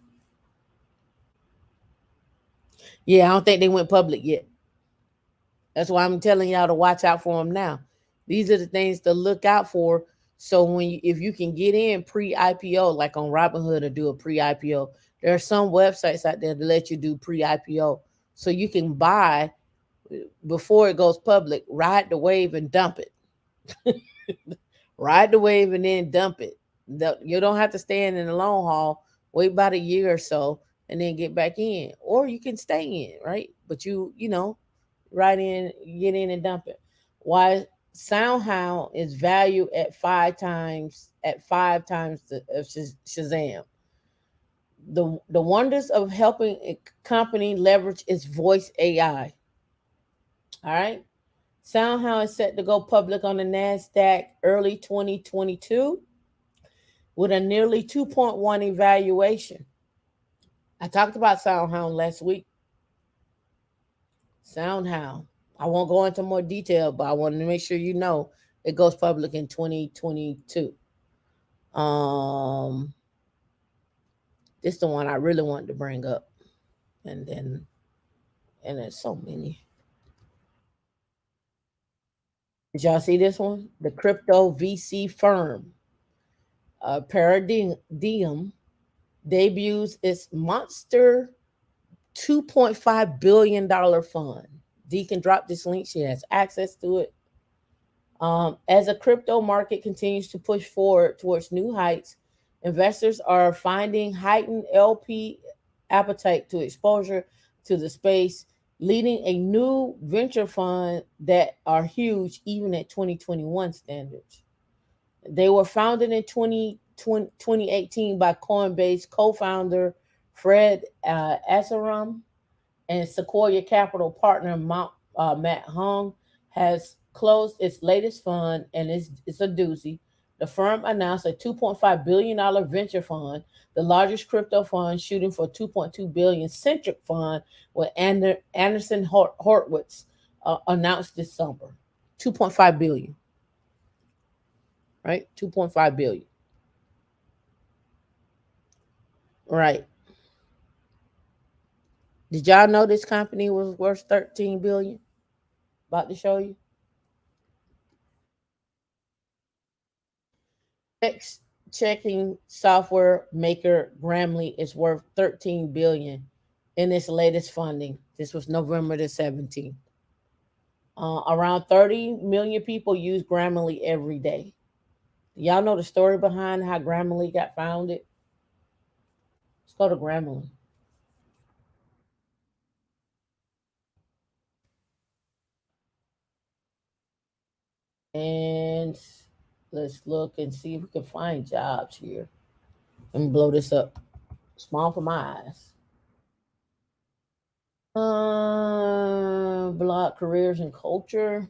Yeah, I don't think they went public yet. That's why I'm telling y'all to watch out for them now. These are the things to look out for. So if you can get in pre-IPO, like on Robinhood or do a pre-IPO, there are some websites out there to let you do pre-IPO, so you can buy before it goes public. Ride the wave and dump it. Ride the wave and then dump it. You don't have to stand in the long haul. Wait about a year or so and then get back in, or you can stay in, right? But right in, get in and dump it. Why SoundHound is valued at five times the of Shazam. The wonders of helping a company leverage its voice AI. All right. SoundHound is set to go public on the NASDAQ early 2022 with a nearly 2.1 evaluation. I talked about SoundHound last week. SoundHound. I won't go into more detail, but I wanted to make sure you know it goes public in 2022. Um, this is the one I really wanted to bring up, and there's so many. Did y'all see this one? The crypto VC firm Paradigm debuts its monster $2.5 billion fund. Dee can drop this link. She has access to it. As a crypto market continues to push forward towards new heights, investors are finding heightened LP appetite to exposure to the space, leading a new venture fund that are huge even at 2021 standards. They were founded in 2018 by Coinbase co-founder Fred Asaram, and Sequoia Capital partner Matt Hong has closed its latest fund, and it's a doozy. The firm announced a $2.5 billion venture fund, the largest crypto fund, shooting for $2.2 billion centric fund with Anderson Horowitz announced this summer. $2.5 billion, right? $2.5 billion, right? Did y'all know this company was worth $13 billion? About to show you. Text checking software maker Grammarly is worth $13 billion in its latest funding. This was November the 17th. Around 30 million people use Grammarly every day. Y'all know the story behind how Grammarly got founded? Let's go to Grammarly. And let's look and see if we can find jobs here. Let me blow this up. Small for my eyes. Blog careers and culture.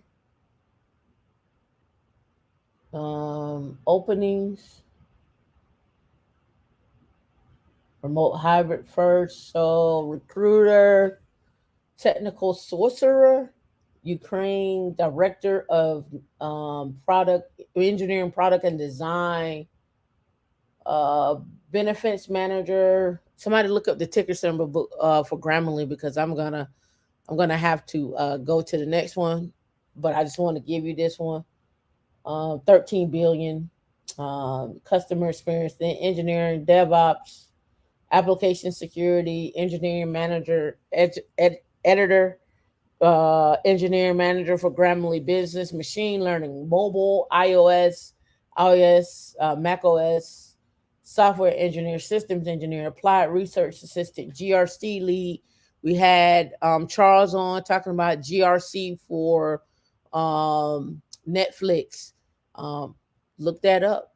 Openings. Remote hybrid first. So recruiter, technical sorcerer, Ukraine director of product engineering, product and design, uh, benefits manager. Somebody look up the ticker symbol for Grammarly, because I'm gonna have to go to the next one, but I just want to give you this one. 13 billion. Customer experience, then engineering, DevOps, application security, engineering manager, editor, engineering manager for Grammarly Business, machine learning, mobile, iOS, Mac OS, software engineer, systems engineer, applied research assistant, GRC lead. We had Charles on talking about GRC for Netflix. Um, look that up.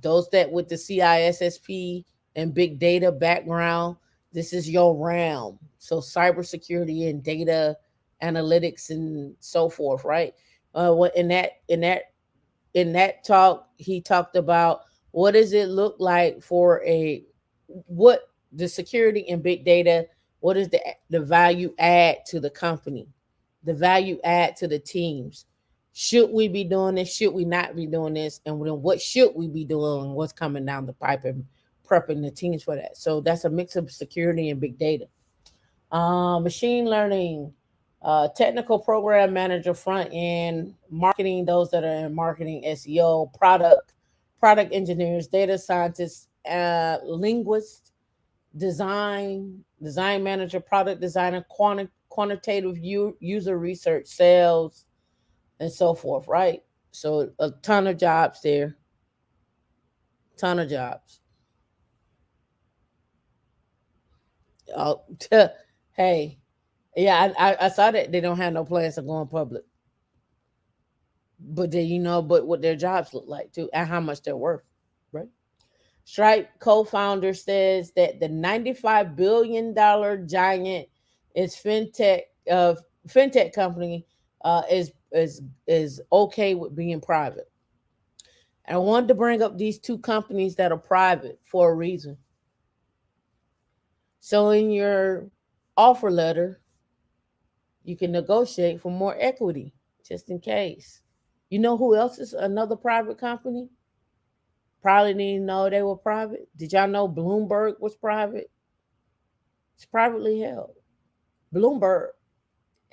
Those that with the CISSP and big data background, this is your realm. So cybersecurity and data analytics and so forth, right? What in that talk, he talked about what does it look like for a what the security and big data. What is the value add to the company? The value add to the teams. Should we be doing this? Should we not be doing this? And then what should we be doing? What's coming down the pipe, and prepping the teams for that. So that's a mix of security and big data. Machine learning, technical program manager, front end, marketing, those that are in marketing, SEO, product engineers, data scientists, linguists, design manager, product designer, quantitative user research, sales, and so forth, right? So a ton of jobs there, ton of jobs. Oh, hey, yeah, I saw that they don't have no plans of going public, but then but what their jobs look like too, and how much they're worth, right? Stripe co-founder says that the $95 billion giant is fintech company is okay with being private. And I wanted to bring up these two companies that are private for a reason. So in your offer letter, you can negotiate for more equity, just in case. You know who else is another private company? Probably didn't even know they were private. Did y'all know Bloomberg was private? It's privately held. Bloomberg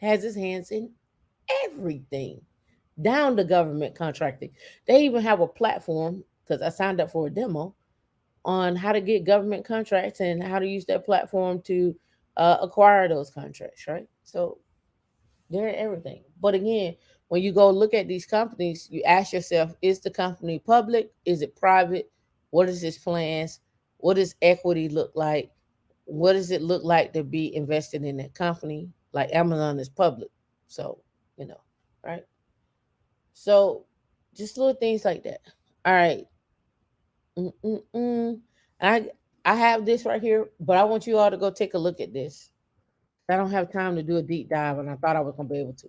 has his hands in everything, down to government contracting. They even have a platform, because I signed up for a demo on how to get government contracts and how to use that platform to acquire those contracts, right? So they're in everything. But again, when you go look at these companies, you ask yourself, is the company public? Is it private? What is its plans? What does equity look like? What does it look like to be invested in that company? Like Amazon is public. So, you know, right? So just little things like that. All right. Mm-mm-mm. I I have this right here, but I want you all to go take a look at this. I don't have time to do a deep dive, and I thought I was gonna be able to.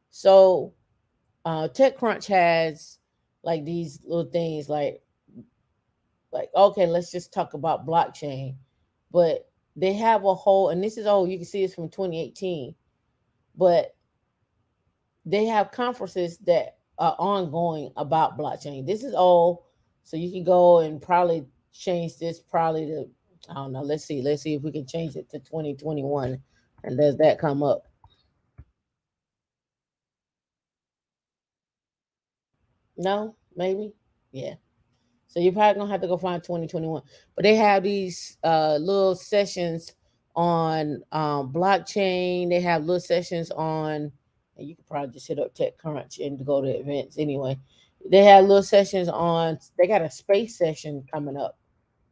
So TechCrunch has like these little things like okay, let's just talk about blockchain, but they have a whole, and this is old. You can see it's from 2018, but they have conferences that are ongoing about blockchain. This is old, so you can go and probably change this probably to, I don't know. Let's see if we can change it to 2021, and does that come up? No, maybe, yeah. So you're probably gonna have to go find 2021. But they have these little sessions on blockchain. They have little sessions on, and you could probably just hit up TechCrunch and go to events anyway. They have little sessions on. They got a space session coming up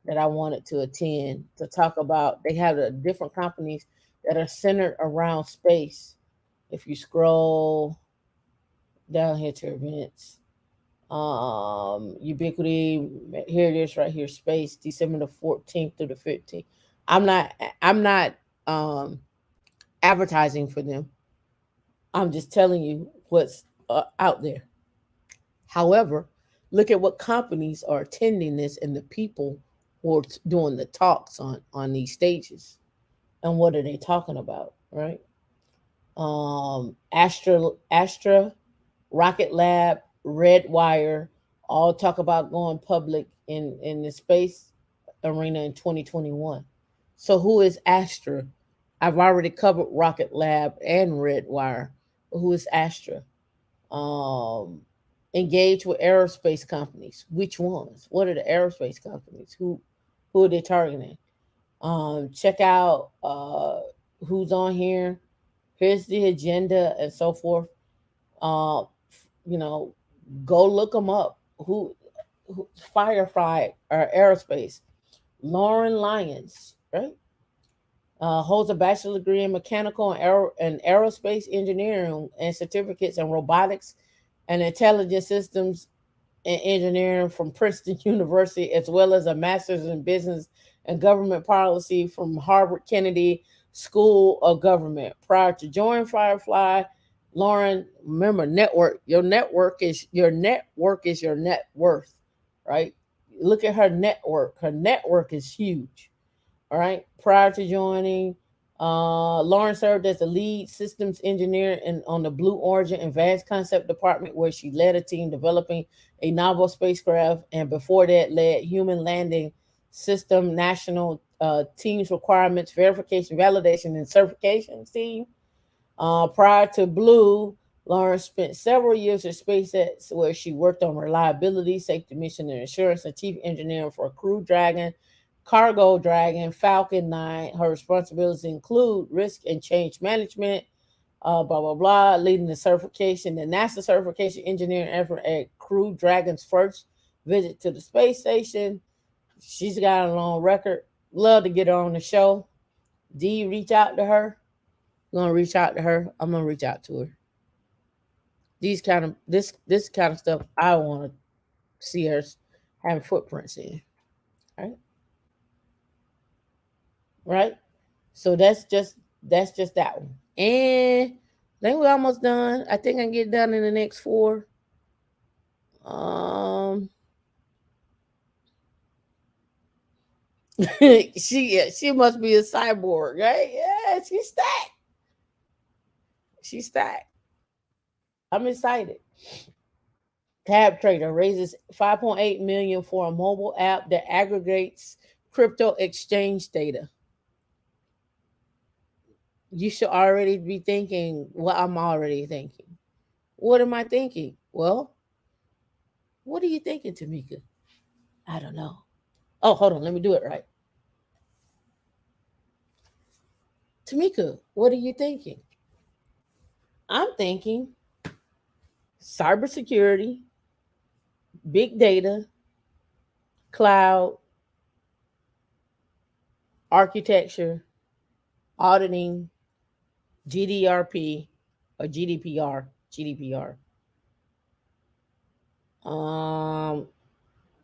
that I wanted to attend to talk about. They have the different companies that are centered around space. If you scroll down here to events, Ubiquity, here it is right here, space, December the 14th through the 15th. I'm not um advertising for them. I'm just telling you what's out there. However, look at what companies are attending this and the people who are doing the talks on these stages, and what are they talking about, right? Astra Rocket Lab, Redwire, all talk about going public in the space arena in 2021. So who is Astra? I've already covered Rocket Lab and Redwire. Who is Astra? Um, Engage with aerospace companies. Which ones? What are the aerospace companies? Who are they targeting? Check out who's on here. Here's the agenda and so forth. Uh, you know, go look them up. Who Firefly or Aerospace? Lauren Lyons, right? Holds a bachelor degree in mechanical and aerospace engineering and certificates in robotics and intelligent systems and engineering from Princeton University, as well as a master's in business and government policy from Harvard Kennedy School of Government. Prior to joining Firefly, Lauren, remember network. Your network is your net worth, right? Look at her network. Her network is huge. All right. Prior to joining, Lauren served as the lead systems engineer on the Blue Origin Advanced Concept Department, where she led a team developing a novel spacecraft, and before that, led human landing system national teams requirements, verification, validation, and certification team. Prior to Blue, Lawrence spent several years at SpaceX, where she worked on reliability, safety, mission, and assurance, and chief engineer for Crew Dragon, Cargo Dragon, Falcon 9. Her responsibilities include risk and change management, blah, blah, blah, leading the NASA certification engineering effort at Crew Dragon's first visit to the space station. She's got a long record. Love to get her on the show. D, reach out to her. You gonna reach out to her? I'm gonna reach out to her. This kind of stuff I want to see her having footprints in. Right, right. So that's just that one. And I think we're almost done. I think I can get done in the next four. Um, She must be a cyborg, right? Yeah, she's stacked. She's stacked. I'm excited. Tab Trader raises 5.8 million for a mobile app that aggregates crypto exchange data. You should already be thinking what I'm already thinking. What am I thinking? Well, what are you thinking, Tameika? I don't know. Oh, hold on. Let me do it right. Tameika, what are you thinking? I'm thinking cybersecurity, big data, cloud, architecture, auditing, GDRP or GDPR, GDPR. Um,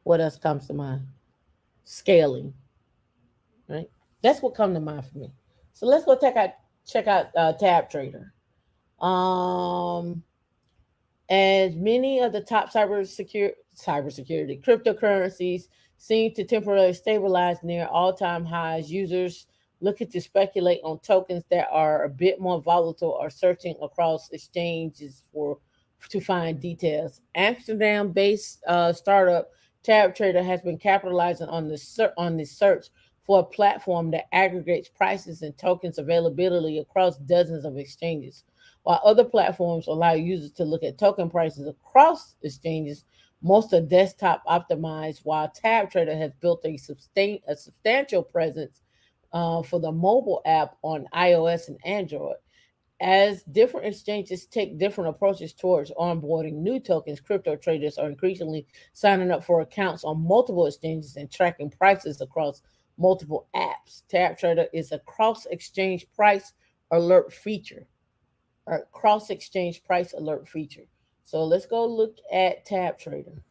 what else comes to mind? Scaling, right? That's what comes to mind for me. So let's go check out Tab Trader. Um, as many of the top cybersecurity cryptocurrencies seem to temporarily stabilize near all-time highs, users looking to speculate on tokens that are a bit more volatile are searching across exchanges for to find details. Amsterdam-based startup Tab Trader has been capitalizing on the search for a platform that aggregates prices and tokens availability across dozens of exchanges. While other platforms allow users to look at token prices across exchanges, most are desktop optimized, while TabTrader has built a substantial presence for the mobile app on iOS and Android. As different exchanges take different approaches towards onboarding new tokens, crypto traders are increasingly signing up for accounts on multiple exchanges and tracking prices across multiple apps. TabTrader is a cross exchange price alert feature or cross exchange price alert feature. So let's go look at Tab Trader.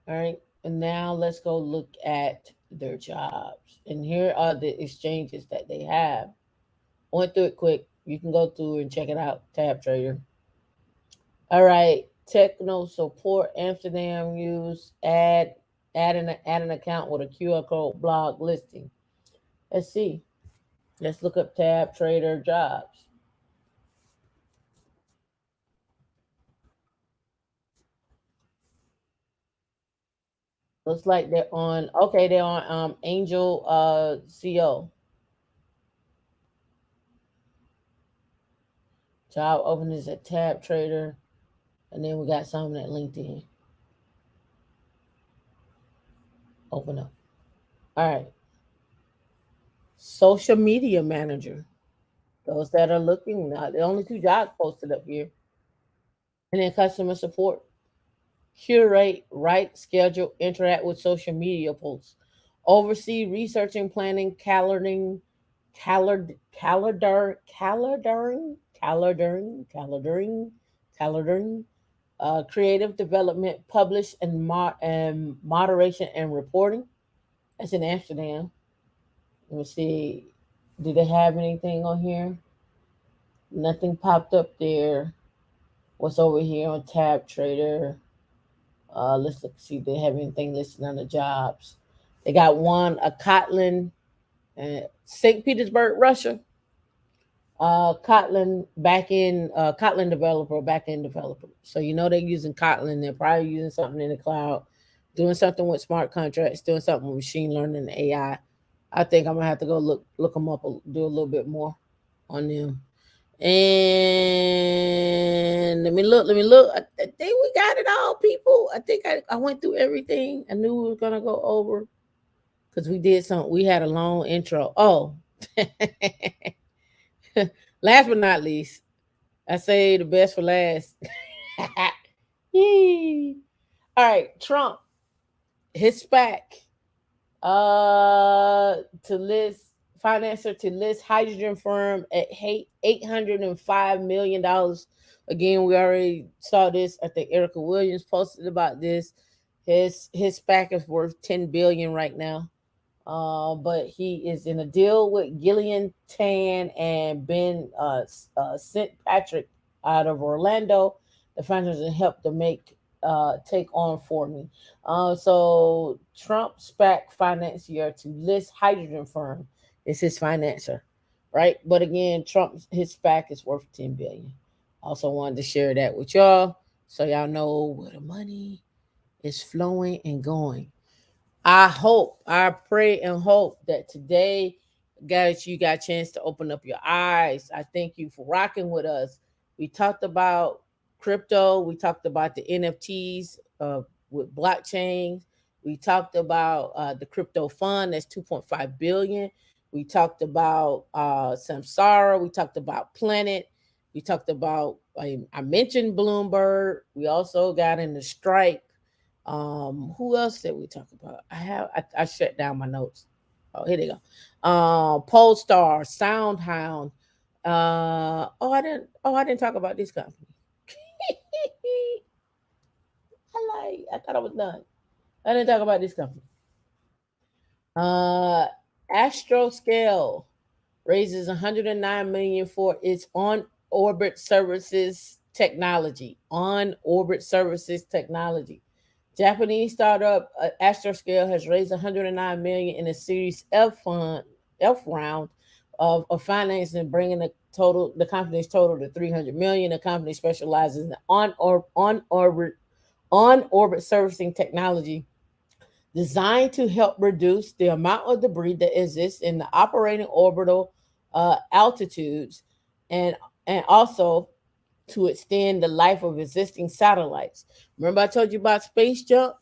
All right. And now let's go look at their jobs. And here are the exchanges that they have. Went through it quick. You can go through and check it out. Tab Trader. All right. Techno support Amsterdam use add an account with a QR code blog listing. Let's see. Let's look up Tab Trader jobs. Looks like they're on Angel CO. Job openings at Tab Trader. And then we got some at LinkedIn. Open up. All right. Social media manager. Those that are looking, the only two jobs posted up here. And then customer support. Curate, write, schedule, interact with social media posts. Oversee research and planning, calendaring, creative development, publish and moderation and reporting. That's in Amsterdam. Let me see. Do they have anything on here? Nothing popped up there. What's over here on Tab Trader? Let's look see if they have anything listed on the jobs. They got one a Kotlin, St. Petersburg, Russia. Kotlin developer, back end developer. So you know they're using Kotlin. They're probably using something in the cloud, doing something with smart contracts, doing something with machine learning and AI. I think I'm gonna have to go look them up, do a little bit more on them. And let me look. I think we got it all, people. I think I went through everything I knew we were gonna go over because we had a long intro. Oh, last but not least, I say the best for last. Yee. All right, Trump, his SPAC, to list financer to list hydrogen firm at $805 million. Again, we already saw this. I think Erica Williams posted about this. His SPAC is worth 10 billion right now. But he is in a deal with Gillian Tan and Ben St. Patrick out of Orlando. The founders have helped to make take on for me. So Trump SPAC financier to list hydrogen firm is his financer, right? But again, Trump his SPAC is worth 10 billion. Also wanted to share that with y'all so y'all know where the money is flowing and going. I pray and hope that today, guys, you got a chance to open up your eyes. I thank you for rocking with us. We talked about crypto. We talked about the NFTs with blockchain. We talked about the crypto fund that's 2.5 billion. We talked about Samsara. We talked about Planet. We talked about I mentioned Bloomberg. We also got into Strike. Who else did we talk about? I shut down my notes. Oh, here they go. Polestar, Soundhound. I didn't talk about this company. I thought I was done. I didn't talk about this company. Uh Astroscale raises 109 million for its on orbit services technology. On orbit services technology. Japanese startup Astroscale has raised 109 million in a Series F round of financing, bringing the company's total to 300 million. The company specializes in on orbit servicing technology designed to help reduce the amount of debris that exists in the operating orbital altitudes, and also to extend the life of existing satellites. Remember, I told you about space junk?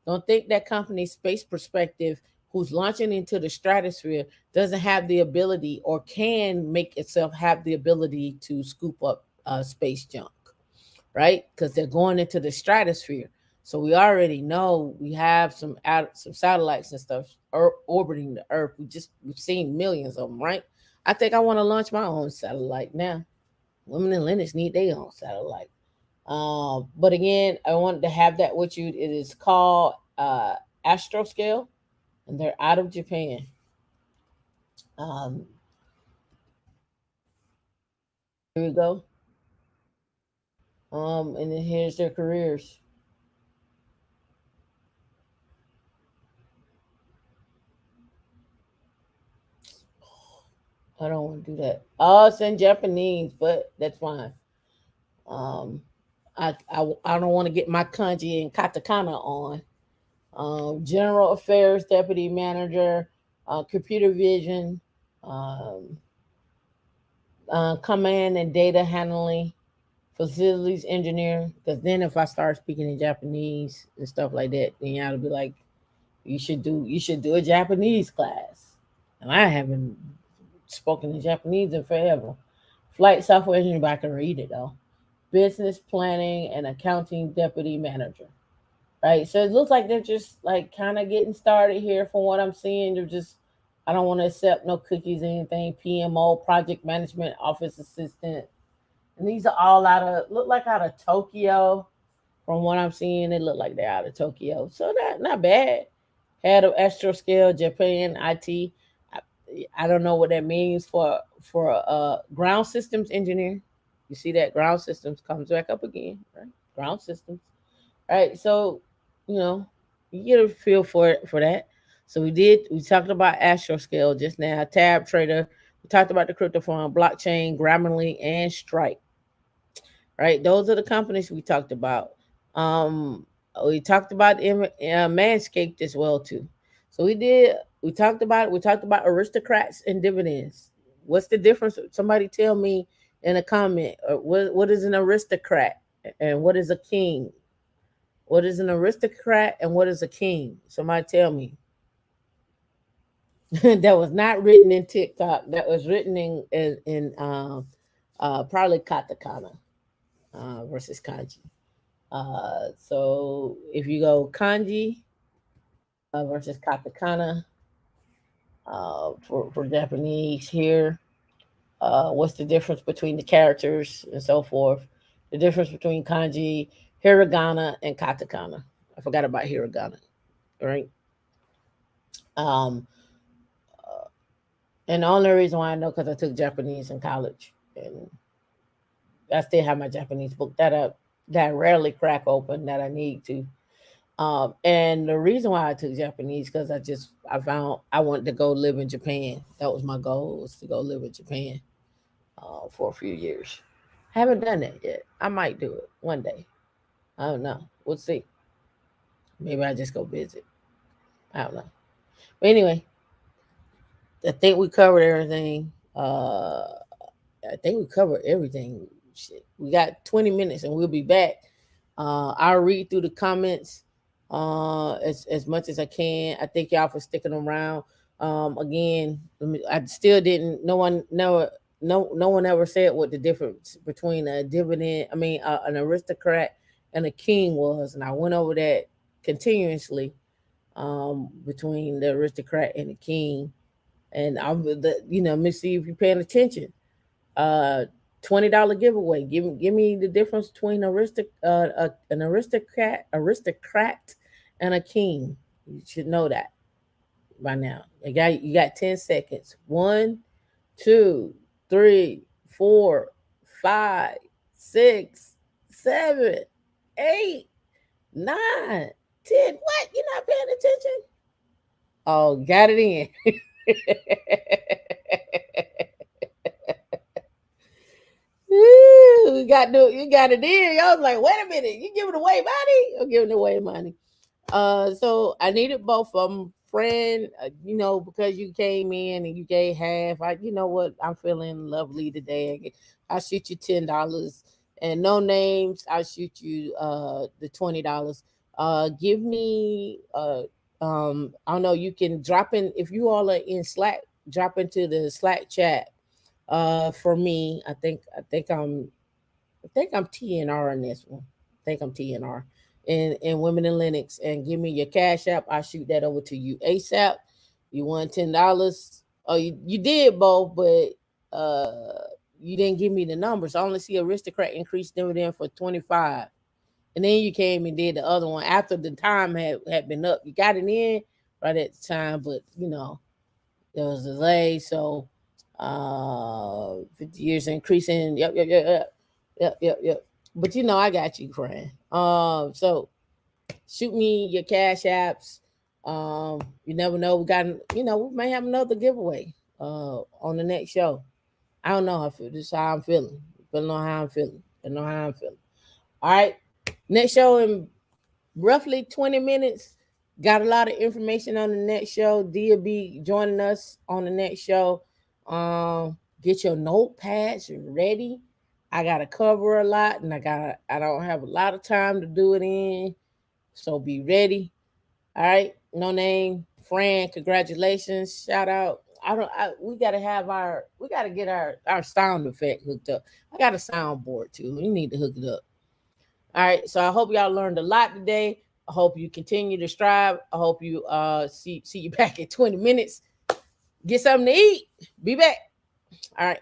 Don't think that company Space Perspective, who's launching into the stratosphere, doesn't have the ability or can make itself have the ability to scoop up space junk, right? Because they're going into the stratosphere. So we already know we have some satellites and stuff orbiting the Earth. We've seen millions of them, right? I think I want to launch my own satellite now. Women in Linux need their own satellite. But again, I wanted to have that with you. It is called Astroscale, and they're out of Japan. Um, here we go. And then here's their careers. I don't want to do that. Oh, it's in Japanese, but that's fine. Um, I don't want to get my kanji and katakana on. General Affairs Deputy Manager, Computer Vision, um, Command and Data Handling, Facilities Engineer. Because then if I start speaking in Japanese and stuff like that, then y'all will be like, you should do a Japanese class. And I haven't spoken in Japanese in forever. Flight Software Engineer, but I can read it though. Business Planning and Accounting Deputy Manager. Right. So it looks like they're just like kind of getting started here from what I'm seeing. They're just, I don't want to accept no cookies or anything. PMO, Project Management Office Assistant. And these are all look like out of Tokyo. From what I'm seeing, they look like they're out of Tokyo. So not bad. Head of Astroscale Japan IT. I don't know what that means for ground systems engineer. You see that ground systems comes back up again, right? Ground systems. Right. So, you know, you get a feel for that. So we talked about Astroscale just now, Tab Trader. We talked about the crypto fund, blockchain, Grammarly, and Strike. Right. Those are the companies we talked about. Um, we talked about Manscaped as well too. So we talked about aristocrats and dividends. What's the difference? Somebody tell me in a comment. What is an aristocrat and what is a king? What is an aristocrat and what is a king? Somebody tell me. That was not written in TikTok. That was written in probably Katakana versus Kanji. So if you go Kanji versus Katakana for Japanese here, what's the difference between the characters and so forth? The difference between Kanji, Hiragana, and Katakana. I forgot about Hiragana, right? Um, and the only reason why I know because I took Japanese in college, and I still have my Japanese book that up. that I rarely crack open that I need to. And the reason why I took Japanese because I found I wanted to go live in Japan. That was my goal, was to go live in Japan for a few years. Haven't done that yet. I might do it one day. I don't know. We'll see. Maybe I just go visit. I don't know. But anyway, I think we covered everything. I think we covered everything. Shit. We got 20 minutes and we'll be back. I'll read through the comments as much as I can. I thank y'all for sticking around. Again, I still didn't. No one never. No one ever said what the difference between a dividend. I mean, an aristocrat and a king was, and I went over that continuously between the aristocrat and the king. And let me see if you're paying attention. Uh, $20 giveaway. Give me the difference between an aristocrat, and a king. You should know that by now. You got 10 seconds. 1, 2, 3, 4, 5, 6, 7, 8, 9, 10. What? You're not paying attention? Oh, got it in. You got it in. I was like, wait a minute, you giving away money? I'm giving away money. So I needed both of them. Friend, because you came in and you gave half. You know what? I'm feeling lovely today. I'll shoot you $10, and no names. I'll shoot you the $20. Give me I don't know. You can drop in if you all are in Slack. Drop into the Slack chat. For me, I think I'm TNR on this one. I think I'm TNR and Women in Linux. And give me your cash app. I'll shoot that over to you ASAP. You won $10. Oh, you did both, but you didn't give me the numbers. I only see Aristocrat increased dividend for 25. And then you came and did the other one after the time had been up. You got it in right at the time, but there was a delay. So 50 years increasing. Yep. But I got you, friend. So shoot me your cash apps. You never know. We may have another giveaway on the next show. I don't know. This is how I'm feeling. Don't know how I'm feeling. Don't know how I'm feeling. All right. Next show in roughly 20 minutes. Got a lot of information on the next show. Dia be joining us on the next show. Get your notepads ready. I gotta cover a lot, and I don't have a lot of time to do it in. So be ready. All right. No name. Fran, congratulations. Shout out. We gotta get our sound effect hooked up. I got a soundboard too. We need to hook it up. All right. So I hope y'all learned a lot today. I hope you continue to strive. I hope you see you back in 20 minutes. Get something to eat. Be back. All right.